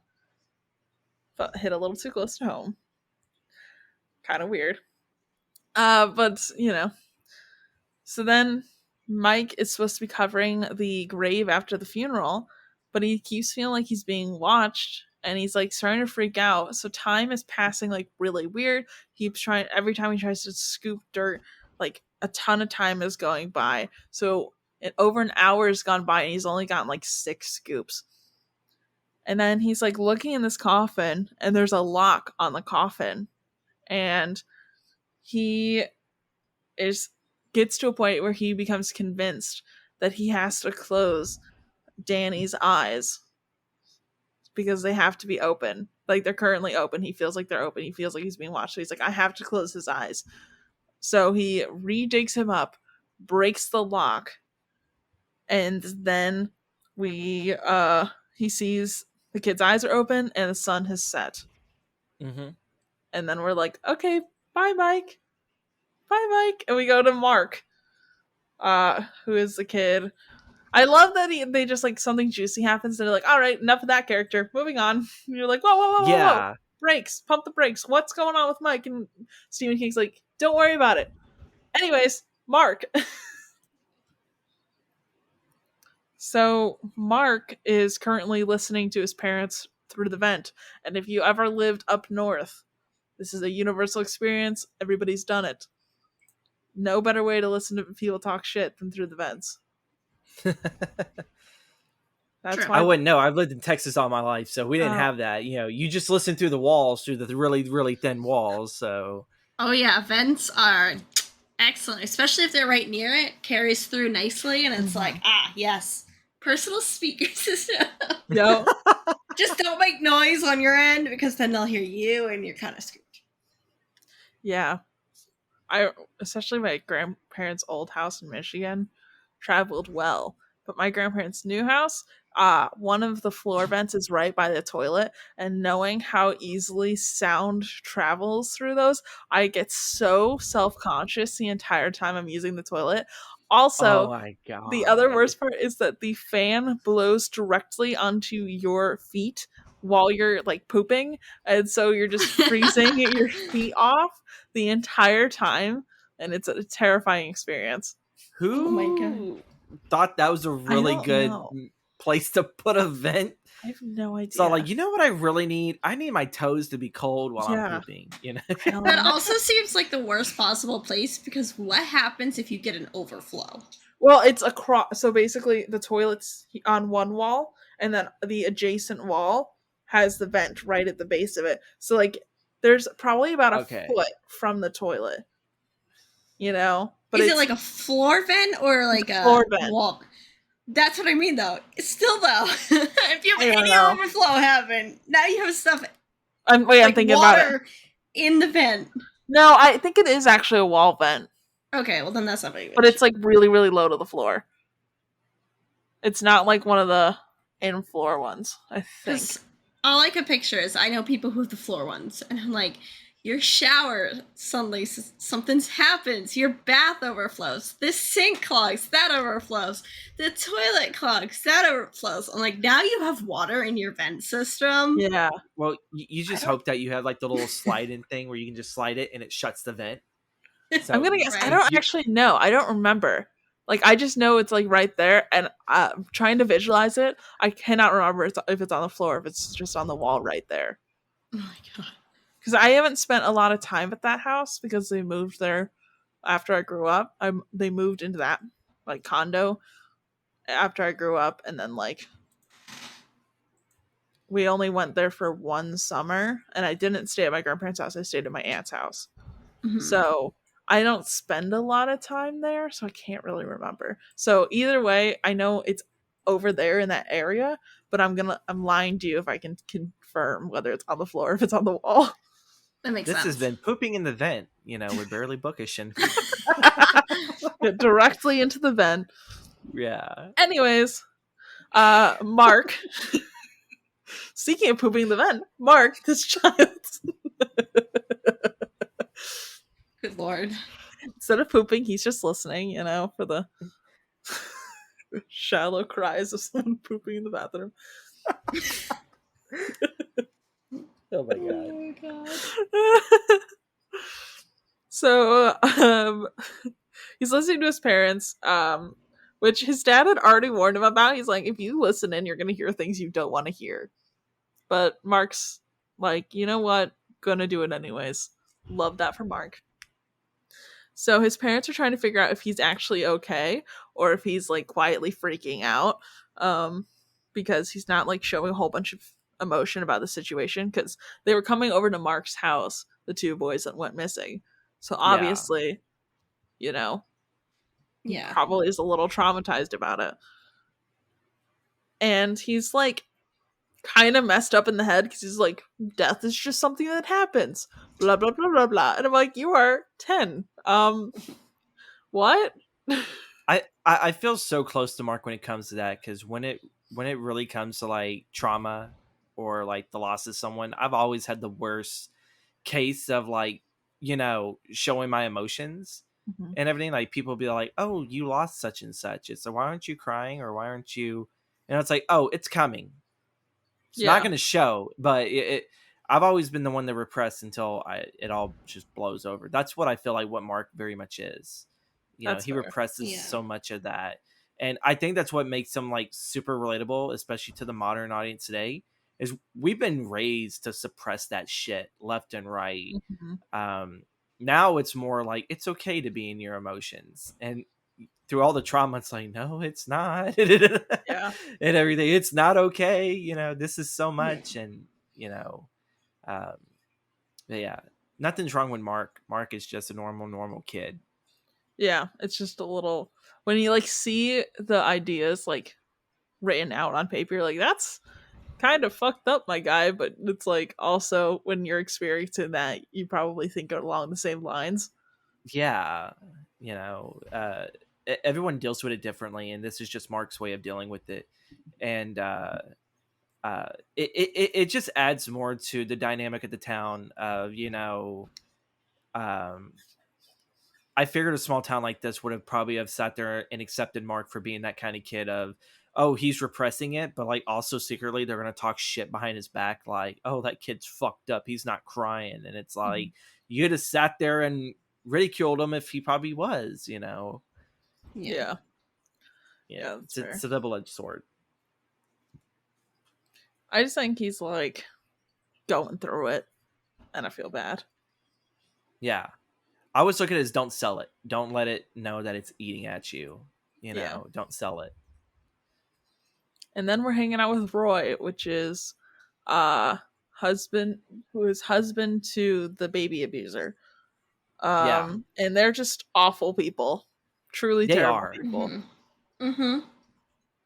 but hit a little too close to home. Kind of weird. But, you know. So then Mike is supposed to be covering the grave after the funeral, but he keeps feeling like he's being watched, and he's like starting to freak out. So time is passing like really weird. Every time he tries to scoop dirt, like a ton of time is going by. So over an hour has gone by and he's only gotten like 6 scoops. And then he's like looking in this coffin, and there's a lock on the coffin, and he gets to a point where he becomes convinced that he has to close Danny's eyes because they have to be open. Like, they're currently open. He feels like they're open. He feels like he's being watched. So he's like, I have to close his eyes. So he redigs him up, breaks the lock, and then he sees the kid's eyes are open and the sun has set. And then we're like, okay, bye, Mike. Bye, Mike. And we go to Mark, who is the kid. I love that they just, like, something juicy happens and they're like, all right, enough of that character. Moving on. And you're like, whoa. Brakes. Pump the brakes. What's going on with Mike? And Stephen King's like, don't worry about it. Anyways, Mark. So Mark is currently listening to his parents through the vent. And if you ever lived up north, this is a universal experience. Everybody's done it. No better way to listen to people talk shit than through the vents. That's why I wouldn't know. I've lived in Texas all my life, so we didn't have that. You know, you just listen through the walls, through the really, really thin walls. So. Oh yeah, vents are excellent, especially if they're right near it. Carries through nicely, and it's like, yes, personal speaker system. Yo, Just don't make noise on your end, because then they'll hear you and you're kind of screwed. Yeah. Especially my grandparents' old house in Michigan traveled well. But my grandparents' new house, one of the floor vents is right by the toilet, and knowing how easily sound travels through those, I get so self-conscious the entire time I'm using the toilet. Also, oh my god, the other worst part is that the fan blows directly onto your feet while you're like pooping, and so you're just freezing your feet off the entire time, and it's a terrifying experience. Who oh my god. thought that was a really good place to put a vent? I have no idea. So, like, you know what I really need? I need my toes to be cold while I'm pooping. You know, that also seems like the worst possible place, because what happens if you get an overflow? Well, it's across. So basically, the toilet's on one wall, and then the adjacent wall has the vent right at the base of it. So, like, there's probably about a foot from the toilet. You know, but is it like a floor vent or like a floor vent? Wall? That's what I mean, though. Still, though, if you have any overflow happen, now you have stuff. I'm thinking about it in the vent. No, I think it is actually a wall vent. Okay, well then that's not very good. But it's like really, really low to the floor. It's not like one of the in-floor ones, I think. All I can picture is I know people who have the floor ones, and I'm like, your shower, suddenly something happens, your bath overflows, this sink clogs, that overflows, the toilet clogs, that overflows. I'm like, now you have water in your vent system. Yeah. Well, you just hope that you have like the little slide-in thing where you can just slide it and it shuts the vent. So, I'm gonna guess. I don't actually know. I don't remember. Like, I just know it's like right there, and I'm trying to visualize it. I cannot remember if it's on the floor, if it's just on the wall right there. Oh my god. Because I haven't spent a lot of time at that house because they moved there after I grew up. They moved into that like condo after I grew up, and then like we only went there for one summer, and I didn't stay at my grandparents' house. I stayed at my aunt's house. Mm-hmm. So I don't spend a lot of time there, so I can't really remember. So either way, I know it's over there in that area, but I'm lying to you if I can confirm whether it's on the floor or if it's on the wall. That makes sense. This has been Pooping in the Vent, with Barely Bookish and get directly into the vent. Yeah. Anyways, Mark. Speaking of pooping in the vent, Mark, this child. Good lord. Instead of pooping, he's just listening, for the shallow cries of someone pooping in the bathroom. Oh my god. Oh my god. So, he's listening to his parents, which his dad had already warned him about. He's like, if you listen in, you're going to hear things you don't want to hear. But Mark's like, you know what? Gonna do it anyways. Love that for Mark. So his parents are trying to figure out if he's actually okay or if he's like quietly freaking out, because he's not like showing a whole bunch of emotion about the situation, because they were coming over to Mark's house, the two boys that went missing. So obviously, he probably is a little traumatized about it. And he's like kind of messed up in the head because he's like, death is just something that happens, blah blah blah blah blah. And I'm like, you are 10. What? I feel so close to Mark when it comes to that, because when it really comes to like trauma or like the loss of someone, I've always had the worst case of like, showing my emotions and everything. Like people be like, oh, you lost such and such. It's like, why aren't you crying, or why aren't you? And it's like, oh, it's coming. It's not going to show, but I've always been the one that repressed until it all just blows over. That's what I feel like what Mark very much is. He represses so much of that. And I think that's what makes him like super relatable, especially to the modern audience today, is we've been raised to suppress that shit left and right. Mm-hmm. Now it's more like, it's okay to be in your emotions. And through all the trauma, it's like, no, it's not. And everything. It's not okay. This is so much. And, nothing's wrong with Mark. Mark is just a normal kid. Yeah. It's just a little, when you like see the ideas like written out on paper, like that's kind of fucked up, my guy, but it's like also when you're experiencing that, you probably think along the same lines. Yeah, everyone deals with it differently, and this is just Mark's way of dealing with it. And it just adds more to the dynamic of the town of I figured a small town like this would have probably have sat there and accepted Mark for being that kind of kid of, oh, he's repressing it, but like also secretly they're gonna talk shit behind his back, like, oh, that kid's fucked up, he's not crying. And it's like, you could have sat there and ridiculed him if he probably was. Yeah, it's a double-edged sword. I just think he's like going through it, and I feel bad. Yeah, I always look at it as don't sell it. Don't let it know that it's eating at you. Don't sell it. And then we're hanging out with Roy, which is husband to the baby abuser. And they're just awful people. Truly terrible people. Mm-hmm. Mm-hmm.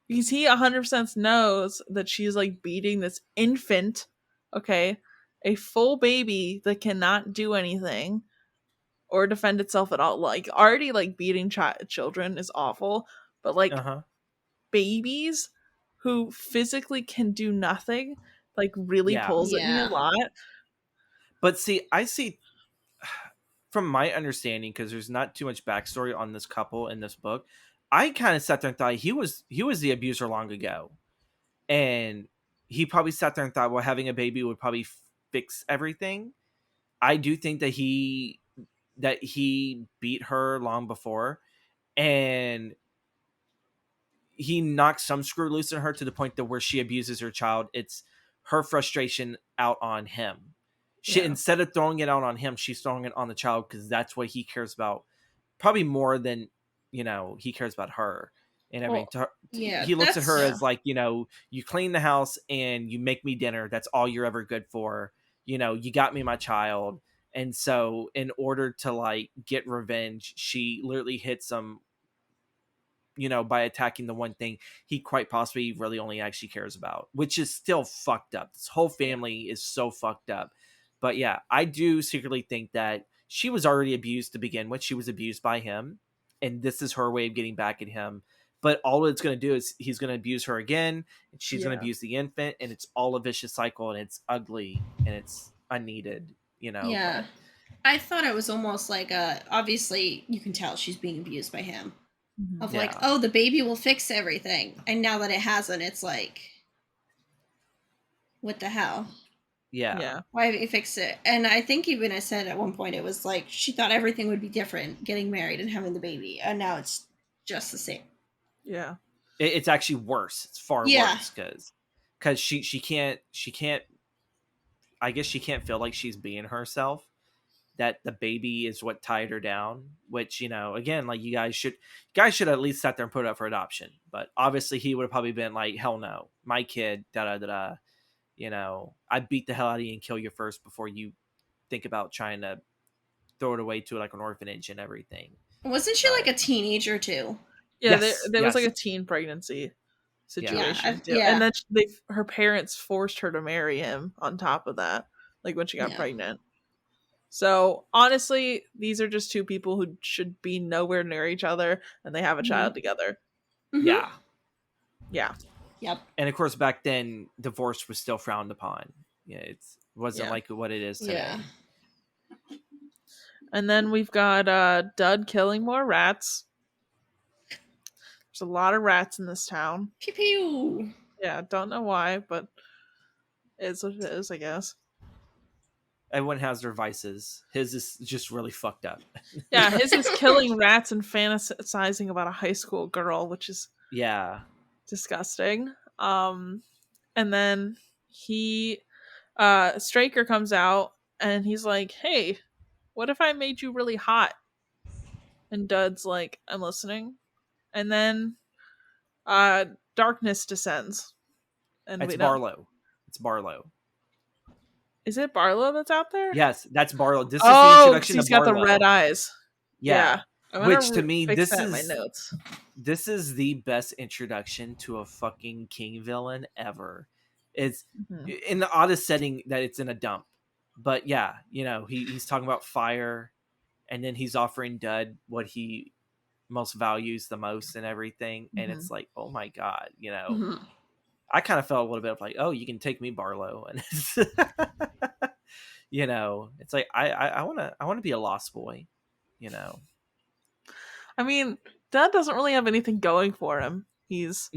Because he 100% knows that she's like beating this infant, okay, a full baby that cannot do anything or defend itself at all. Like already like beating children is awful, but like babies who physically can do nothing like really pulls at me a lot. But see, I see from my understanding, because there's not too much backstory on this couple in this book, I kind of sat there and thought he was the abuser long ago, and he probably sat there and thought, well, having a baby would probably fix everything. I do think that he beat her long before, and he knocks some screw loose in her to the point that where she abuses her child, it's her frustration out on him. She instead of throwing it out on him, she's throwing it on the child because that's what he cares about, probably more than he cares about her and everything. He looks at her as like, you clean the house and you make me dinner. That's all you're ever good for. You got me my child. And so in order to like get revenge, she literally hits him, by attacking the one thing he quite possibly really only actually cares about, which is still fucked up. This whole family is so fucked up. But yeah, I do secretly think that she was already abused to begin with. She was abused by him, and this is her way of getting back at him. But all it's going to do is he's going to abuse her again, and she's going to abuse the infant, and it's all a vicious cycle, and it's ugly, and it's unneeded, Yeah. I thought it was almost like obviously you can tell she's being abused by him. Of like, oh, the baby will fix everything. And now that it hasn't, it's like, what the hell? Yeah. Why haven't you fixed it? And I think even I said at one point, it was like, she thought everything would be different getting married and having the baby. And now it's just the same. Yeah. It's actually worse. It's far worse because she can't, I guess she can't feel like she's being herself. That the baby is what tied her down, which, again, like you guys should at least sit there and put it up for adoption. But obviously he would have probably been like, hell no, my kid, I beat the hell out of you and kill you first before you think about trying to throw it away to like an orphanage and everything. Wasn't she like a teenager too? Yeah, there was like a teen pregnancy situation too. And then her parents forced her to marry him on top of that, like when she got pregnant. So honestly, these are just two people who should be nowhere near each other, and they have a child together. Yeah. Yep. And of course, back then, divorce was still frowned upon. Yeah, it wasn't like what it is today. Yeah. And then we've got Dud killing more rats. There's a lot of rats in this town. Pew pew. Yeah, don't know why, but it's what it is, I guess. Everyone has their vices. His is just really fucked up. Yeah, his is killing rats and fantasizing about a high school girl, which is disgusting. And then Straker comes out and he's like, hey, what if I made you really hot? And Dud's like, I'm listening. And then darkness descends. And it's Barlow. It's Barlow. Is it Barlow that's out there? Yes, that's Barlow. This is the introduction he's got the red eyes. Yeah. Which to me, this is my notes. This is the best introduction to a fucking king villain ever. It's in the oddest setting that it's in a dump. But yeah, he's talking about fire, and then he's offering Dud what he most values the most and everything. And it's like, oh my God, I kind of felt a little bit of like, oh, you can take me, Barlow. And it's, it's like, I want to be a lost boy, I mean, Dad doesn't really have anything going for him. He's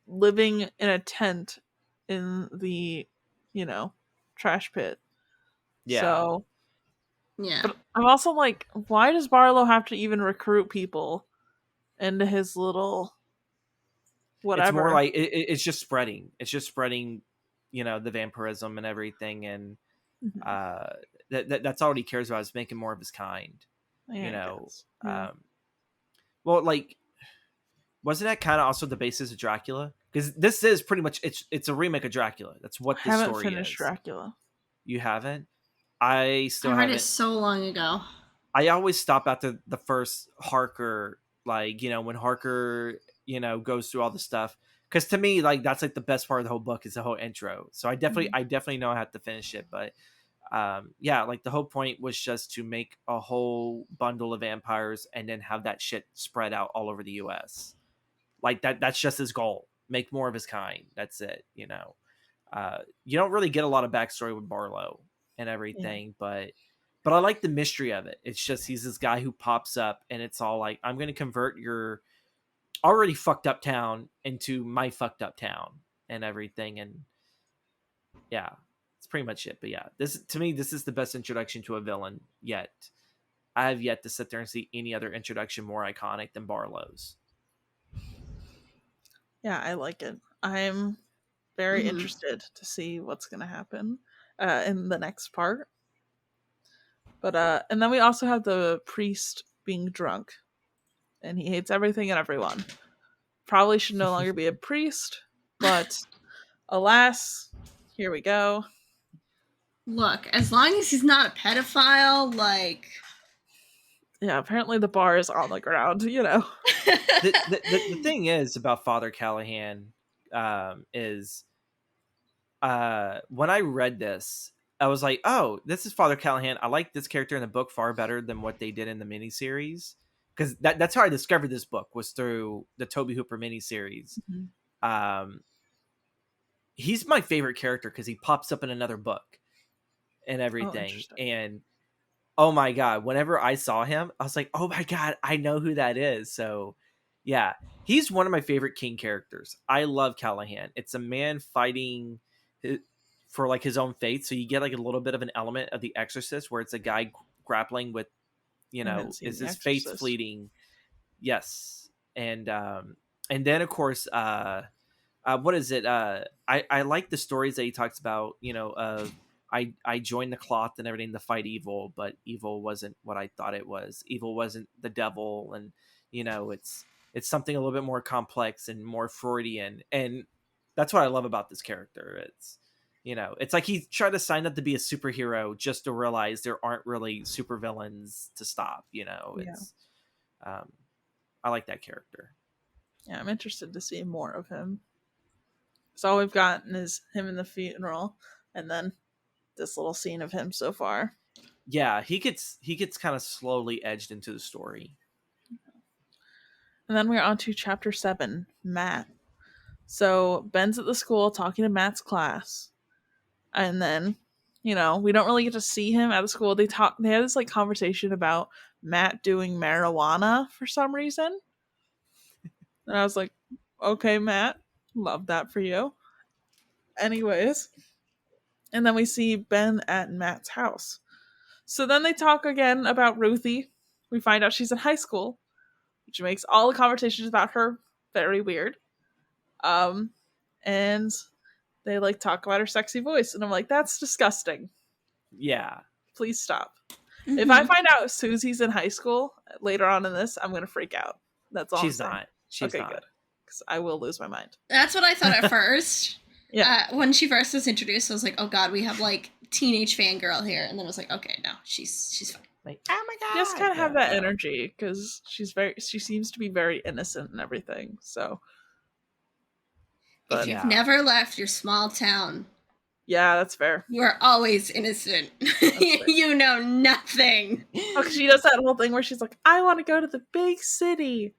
living in a tent in the, trash pit. Yeah. So, yeah. But I'm also like, why does Barlow have to even recruit people into his little whatever? It's more like it's just spreading. It's just spreading, the vampirism and everything, and that's all he cares about is making more of his kind. Well, like, wasn't that kind of also the basis of Dracula? Because this is pretty much it's a remake of Dracula. That's what the story is. I haven't finished Dracula. You haven't? I read it so long ago. I always stop after the first Harker, like, when Harker, goes through all the stuff. Because to me, like, that's like the best part of the whole book is the whole intro. So I definitely know I have to finish it. But yeah, like the whole point was just to make a whole bundle of vampires and then have that shit spread out all over the US. Like that's just his goal. Make more of his kind. That's it. You don't really get a lot of backstory with Barlow and everything, but I like the mystery of it. It's just he's this guy who pops up and it's all like, I'm going to convert your already fucked up town into my fucked up town and everything. And yeah, it's pretty much it. But yeah, this is the best introduction to a villain yet. I have yet to sit there and see any other introduction more iconic than Barlow's. Yeah, I like it. I'm very interested to see what's going to happen in the next part. But and then we also have the priest being drunk, and he hates everything and everyone. Probably should no longer be a priest, but alas, here we go. Look, as long as he's not a pedophile, like... Yeah, apparently the bar is on the ground, The thing is about Father Callahan is when I read this, I was like, oh, this is Father Callahan. I like this character in the book far better than what they did in the miniseries. Because that's how I discovered this book, was through the Toby Hooper miniseries. He's my favorite character because he pops up in another book and everything. And oh my God, whenever I saw him, I was like, oh my God, I know who that is. So yeah, he's one of my favorite King characters. I love Callahan. It's a man fighting for like his own faith. So you get like a little bit of an element of The Exorcist where it's a guy grappling with, is his faith fleeting? Yes. And then of course, what is it? I like the stories that he talks about, of I joined the cloth and everything to fight evil, but evil wasn't what I thought it was. Evil wasn't the devil. And, it's something a little bit more complex and more Freudian. And that's what I love about this character. It's, it's like he tried to sign up to be a superhero just to realize there aren't really supervillains to stop, it's, I like that character. Yeah. I'm interested to see more of him. So all we've gotten is him in the funeral and then this little scene of him so far. Yeah, he gets kind of slowly edged into the story. And then we're on to chapter 7, Matt. So Ben's at the school talking to Matt's class. And then, we don't really get to see him at the school. They had this like conversation about Matt doing marijuana for some reason. And I was like, okay, Matt, love that for you. Anyways. And then we see Ben at Matt's house. So then they talk again about Ruthie. We find out she's in high school, which makes all the conversations about her very weird. And they like talk about her sexy voice, and I'm like, that's disgusting. Yeah. Please stop. If I find out Susie's in high school later on in this, I'm gonna freak out. That's all. She's not. She's okay, not. Good. Because I will lose my mind. That's what I thought at first. Yeah. When she first was introduced, I was like, oh God, we have like teenage fangirl here. And then I was like, okay, no, she's fine. Like, oh my God. You just kind of have that energy because she seems to be very innocent and everything. So But if you've never left your small town, yeah, that's fair. You are always innocent. You know nothing. Oh, because she does that whole thing where she's like, I want to go to the big city.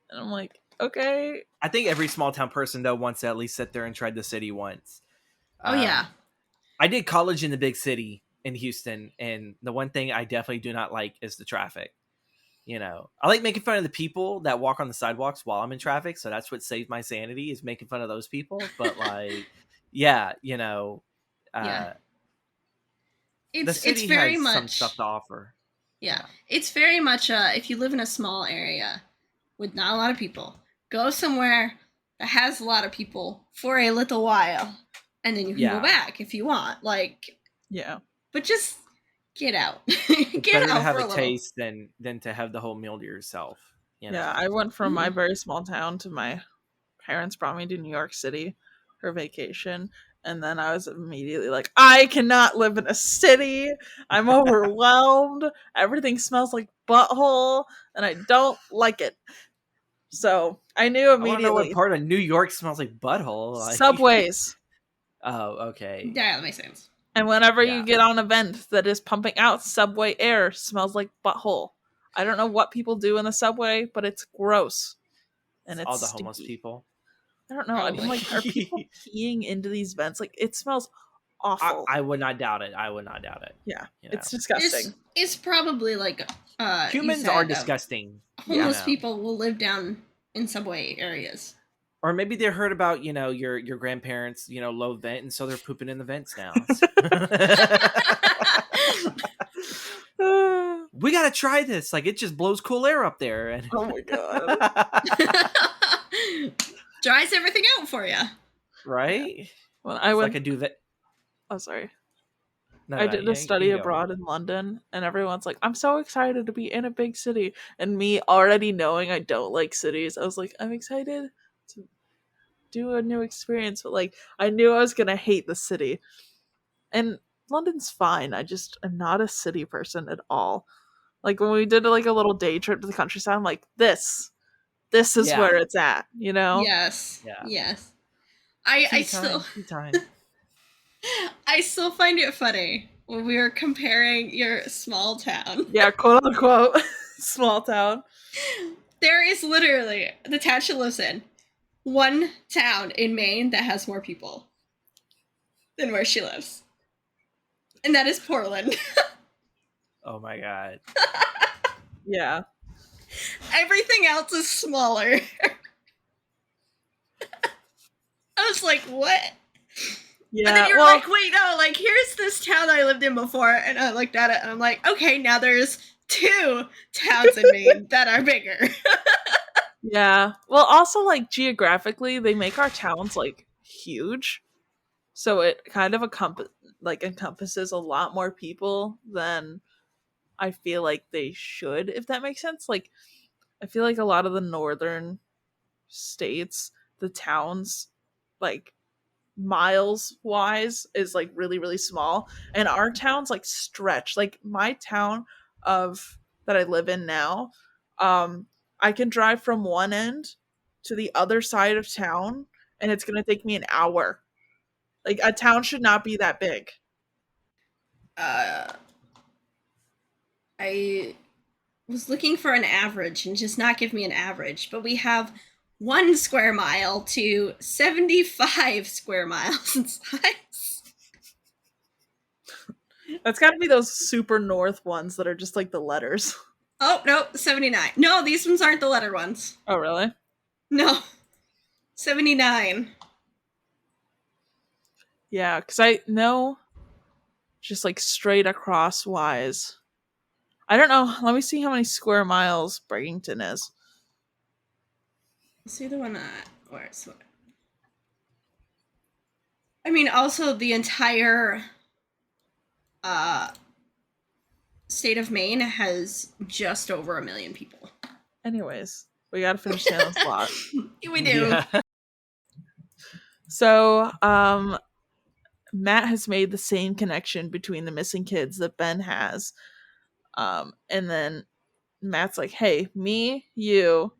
And I'm like, okay. I think every small town person, though, wants to at least sit there and try the city once. Oh, yeah. I did college in the big city in Houston, and the one thing I definitely do not like is the traffic. You know, I like making fun of the people that walk on the sidewalks while I'm in traffic, so that's what saved my sanity, is making fun of those people. But, like, yeah, you know... the city very has much some stuff to offer. Yeah. It's very much if you live in a small area with not a lot of people, go somewhere that has a lot of people for a little while, and then you can go back if you want. Like, but just get out. Get out to have a taste than to have the whole meal to yourself. You know? Yeah, I went from my very small town to my parents brought me to New York City for vacation. And then I was immediately like, I cannot live in a city. I'm overwhelmed. Everything smells like butthole, and I don't like it. So I knew immediately. I don't know what part of New York smells like butthole. Like... Subways. Oh, okay. Yeah, that makes sense. And whenever you get on a vent that is pumping out subway air, smells like butthole. I don't know what people do in the subway, but it's gross. And it's all the stinky. homeless people. I don't know. I'm like, are people peeing into these vents? Like, it smells awful. I would not doubt it. Yeah, you know? It's disgusting. It's probably like humans are disgusting. Homeless people will live down in subway areas. Or maybe they heard about, you know, your grandparents, you know, low vent, and so they're pooping in the vents now. We gotta try this. Like, it just blows cool air up there. And... oh my god. Dries everything out for you. Right? Yeah. Well, I went... like a duvet. Oh, sorry. I did a study abroad in London, and everyone's like, I'm so excited to be in a big city. And me already knowing I don't like cities, I was like, I'm excited to do a new experience. But, like, I knew I was going to hate the city. And London's fine. I just am not a city person at all. Like, when we did, like, a little day trip to the countryside, I'm like, this is where it's at, you know? Yes. Yeah. Yes. I still I still find it funny when we were comparing your small town. Yeah, quote unquote small town. There is literally, the town she lives in, one town in Maine that has more people than where she lives. And that is Portland. Oh my god. Yeah. Everything else is smaller. I was like, what? Yeah. And then you're like, wait, no, like, here's this town that I lived in before. And I looked at it and I'm like, okay, now there's 2 towns in Maine that are bigger. Yeah. Well, also, like, geographically, they make our towns, like, huge. So it kind of encompasses a lot more people than I feel like they should, if that makes sense. Like, I feel like a lot of the northern states, the towns, like, miles wise is like really, really small, and our towns like stretch. Like, my town that I live in now, I can drive from one end to the other side of town, and it's gonna take me an hour. Like, a town should not be that big. I was looking for an average and just not give me an average, but we have 1 square mile to 75 square miles in size. That's got to be those super north ones that are just like the letters. Oh, no, 79. No, these ones aren't the letter ones. Oh, really? No. 79. Yeah, because I know just like straight across wise. I don't know. Let me see how many square miles Bradenton is. See the one where it's... I mean, also the entire state of Maine has just over 1 million people. Anyways, we gotta finish Salem's plot. We do. Yeah. So, Matt has made the same connection between the missing kids that Ben has. And then Matt's like, hey, me, you,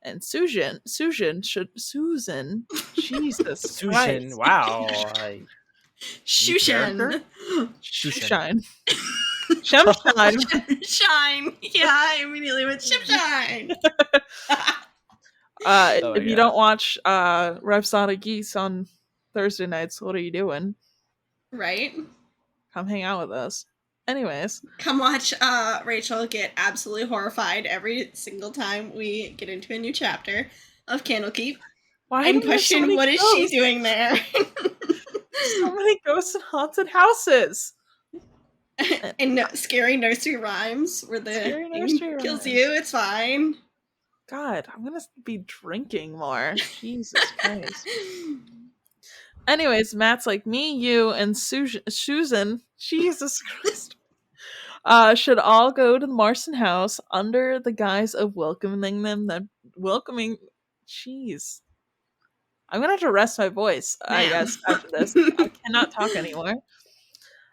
And Susan, Jesus Susan, Christ. wow. Shushan. Shushan. Shemshine. Shine. Yeah, I immediately went Shemshine. If you don't watch Rhapsodic Geese on Thursday nights, what are you doing? Right? Come hang out with us. Anyways. Come watch Rachel get absolutely horrified every single time we get into a new chapter of Candlekeep. Why I'm pushing, what ghosts? Is she doing there? So many ghosts and haunted houses. And scary nursery rhymes where the thing kills you. It's fine. God, I'm gonna be drinking more. Jesus Christ. Anyways, Matt's like, me, you, and Susan, Jesus Christ, should all go to the Marston house under the guise of welcoming them. Jeez. I'm gonna have to rest my voice, I guess, after this. I cannot talk anymore.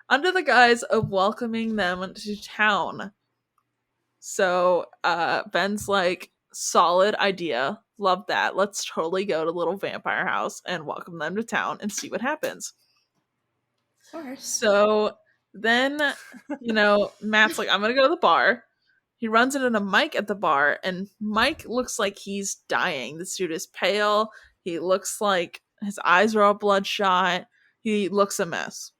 Under the guise of welcoming them to town. So, Ben's like, solid idea. Love that. Let's totally go to Little Vampire House and welcome them to town and see what happens. Of course. So then, Matt's like, I'm going to go to the bar. He runs into Mike at the bar, and Mike looks like he's dying. This dude is pale. He looks like his eyes are all bloodshot. He looks a mess.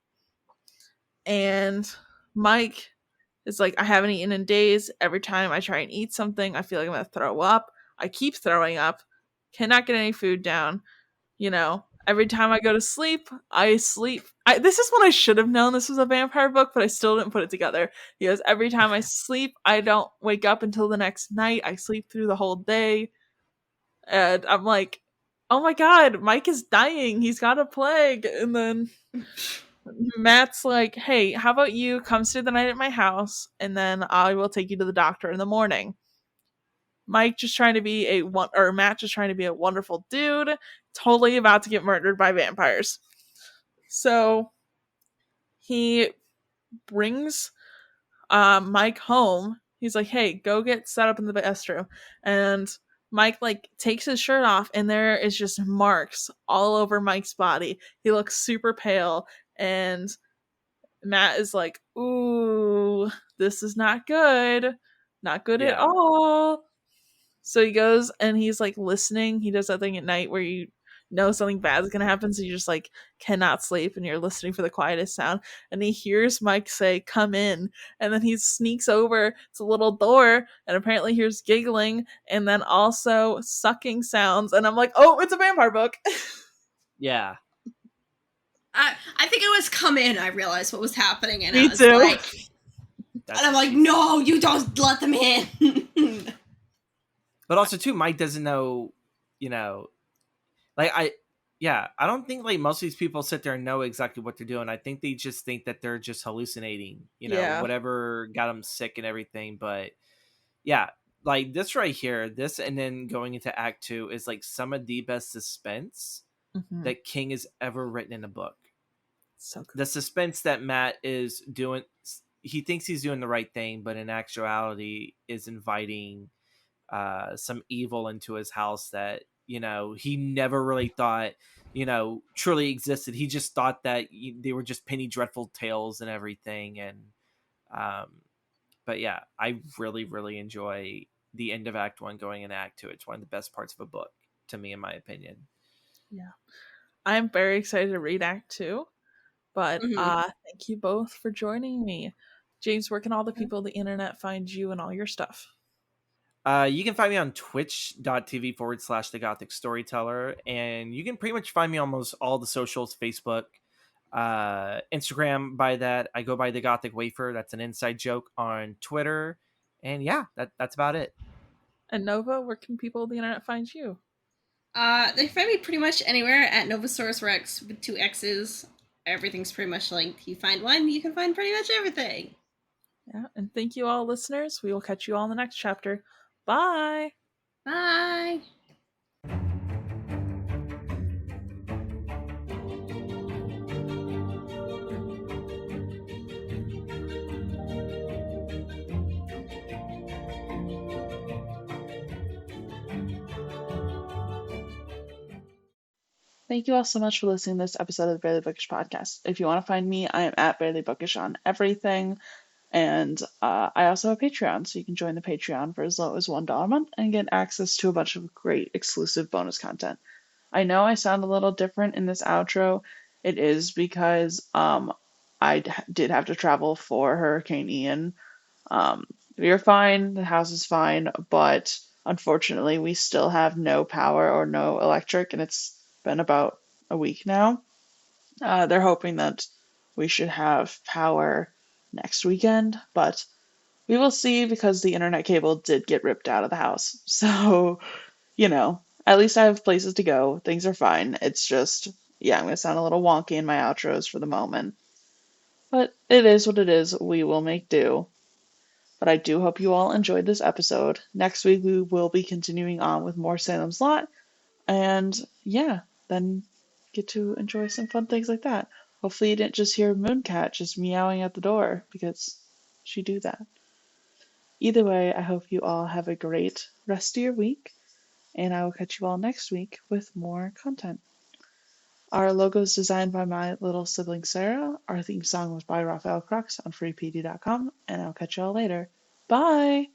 And Mike is like, I haven't eaten in days. Every time I try and eat something, I feel like I'm going to throw up. I keep throwing up. Cannot get any food down. Every time I go to sleep, I sleep. This is what I should have known. This was a vampire book, but I still didn't put it together. He goes, every time I sleep, I don't wake up until the next night. I sleep through the whole day. And I'm like, oh my God, Mike is dying. He's got a plague. And then Matt's like, hey, how about you come stay the night at my house, and then I will take you to the doctor in the morning. Matt just trying to be a wonderful dude, totally about to get murdered by vampires. So he brings Mike home. He's like, hey, go get set up in the restroom. And Mike takes his shirt off, and there is just marks all over Mike's body. He looks super pale, and Matt is like, ooh, this is not good. Not good at all. So he goes and he's listening. He does that thing at night where you know something bad is going to happen. So you just cannot sleep and you're listening for the quietest sound. And he hears Mike say, come in. And then he sneaks over to the little door and apparently hears giggling and then also sucking sounds. And I'm like, oh, it's a vampire book. Yeah. I think it was come in. I realized what was happening. And Me I was too. And I'm like, no, you don't let them in. But also, too, Mike doesn't know, I don't think most of these people sit there and know exactly what they're doing. I think they just think that they're just hallucinating, whatever got them sick and everything. But yeah, this right here, this and then going into Act 2 is some of the best suspense that King has ever written in a book. So good. The suspense that Matt is doing, he thinks he's doing the right thing, but in actuality is inviting some evil into his house that he never really thought truly existed. He just thought that they were just penny dreadful tales and everything. And but yeah, I really, really enjoy the end of Act 1 going into Act 2. It's one of the best parts of a book to me, in my opinion. Yeah, I'm very excited to read Act 2, but thank you both for joining me. James, where can all the people on the internet find you and all your stuff? You can find me on twitch.tv/The Gothic Storyteller, and you can pretty much find me on almost all the socials, Facebook, Instagram. By that, I go by The Gothic Wafer. That's an inside joke on Twitter. And yeah, that's about it. And Nova, where can people on the internet find you? They find me pretty much anywhere at Novasaurus Rex with 2 X's. Everything's pretty much linked. You find one, you can find pretty much everything. Yeah, and thank you all, listeners. We will catch you all in the next chapter. Bye. Bye. thank you all so much for listening to this episode of the Barely Bookish podcast. If you want to find me, I am at Barely Bookish on everything. And I also have a Patreon, so you can join the Patreon for as low as $1 a month and get access to a bunch of great exclusive bonus content. I know I sound a little different in this outro. It is because did have to travel for Hurricane Ian. We are fine, the house is fine, but unfortunately we still have no power or no electric, and it's been about a week now. They're hoping that we should have power next weekend, but we will see because the internet cable did get ripped out of the house. So, at least I have places to go. Things are fine. It's just, yeah, I'm going to sound a little wonky in my outros for the moment. But it is what it is. We will make do. But I do hope you all enjoyed this episode. Next week we will be continuing on with more Salem's Lot. And yeah, then get to enjoy some fun things like that. Hopefully you didn't just hear Mooncat just meowing at the door, because she do that. Either way, I hope you all have a great rest of your week, and I will catch you all next week with more content. Our logo is designed by my little sibling Sarah. Our theme song was by Raphael Crux on freepd.com, and I'll catch you all later. Bye!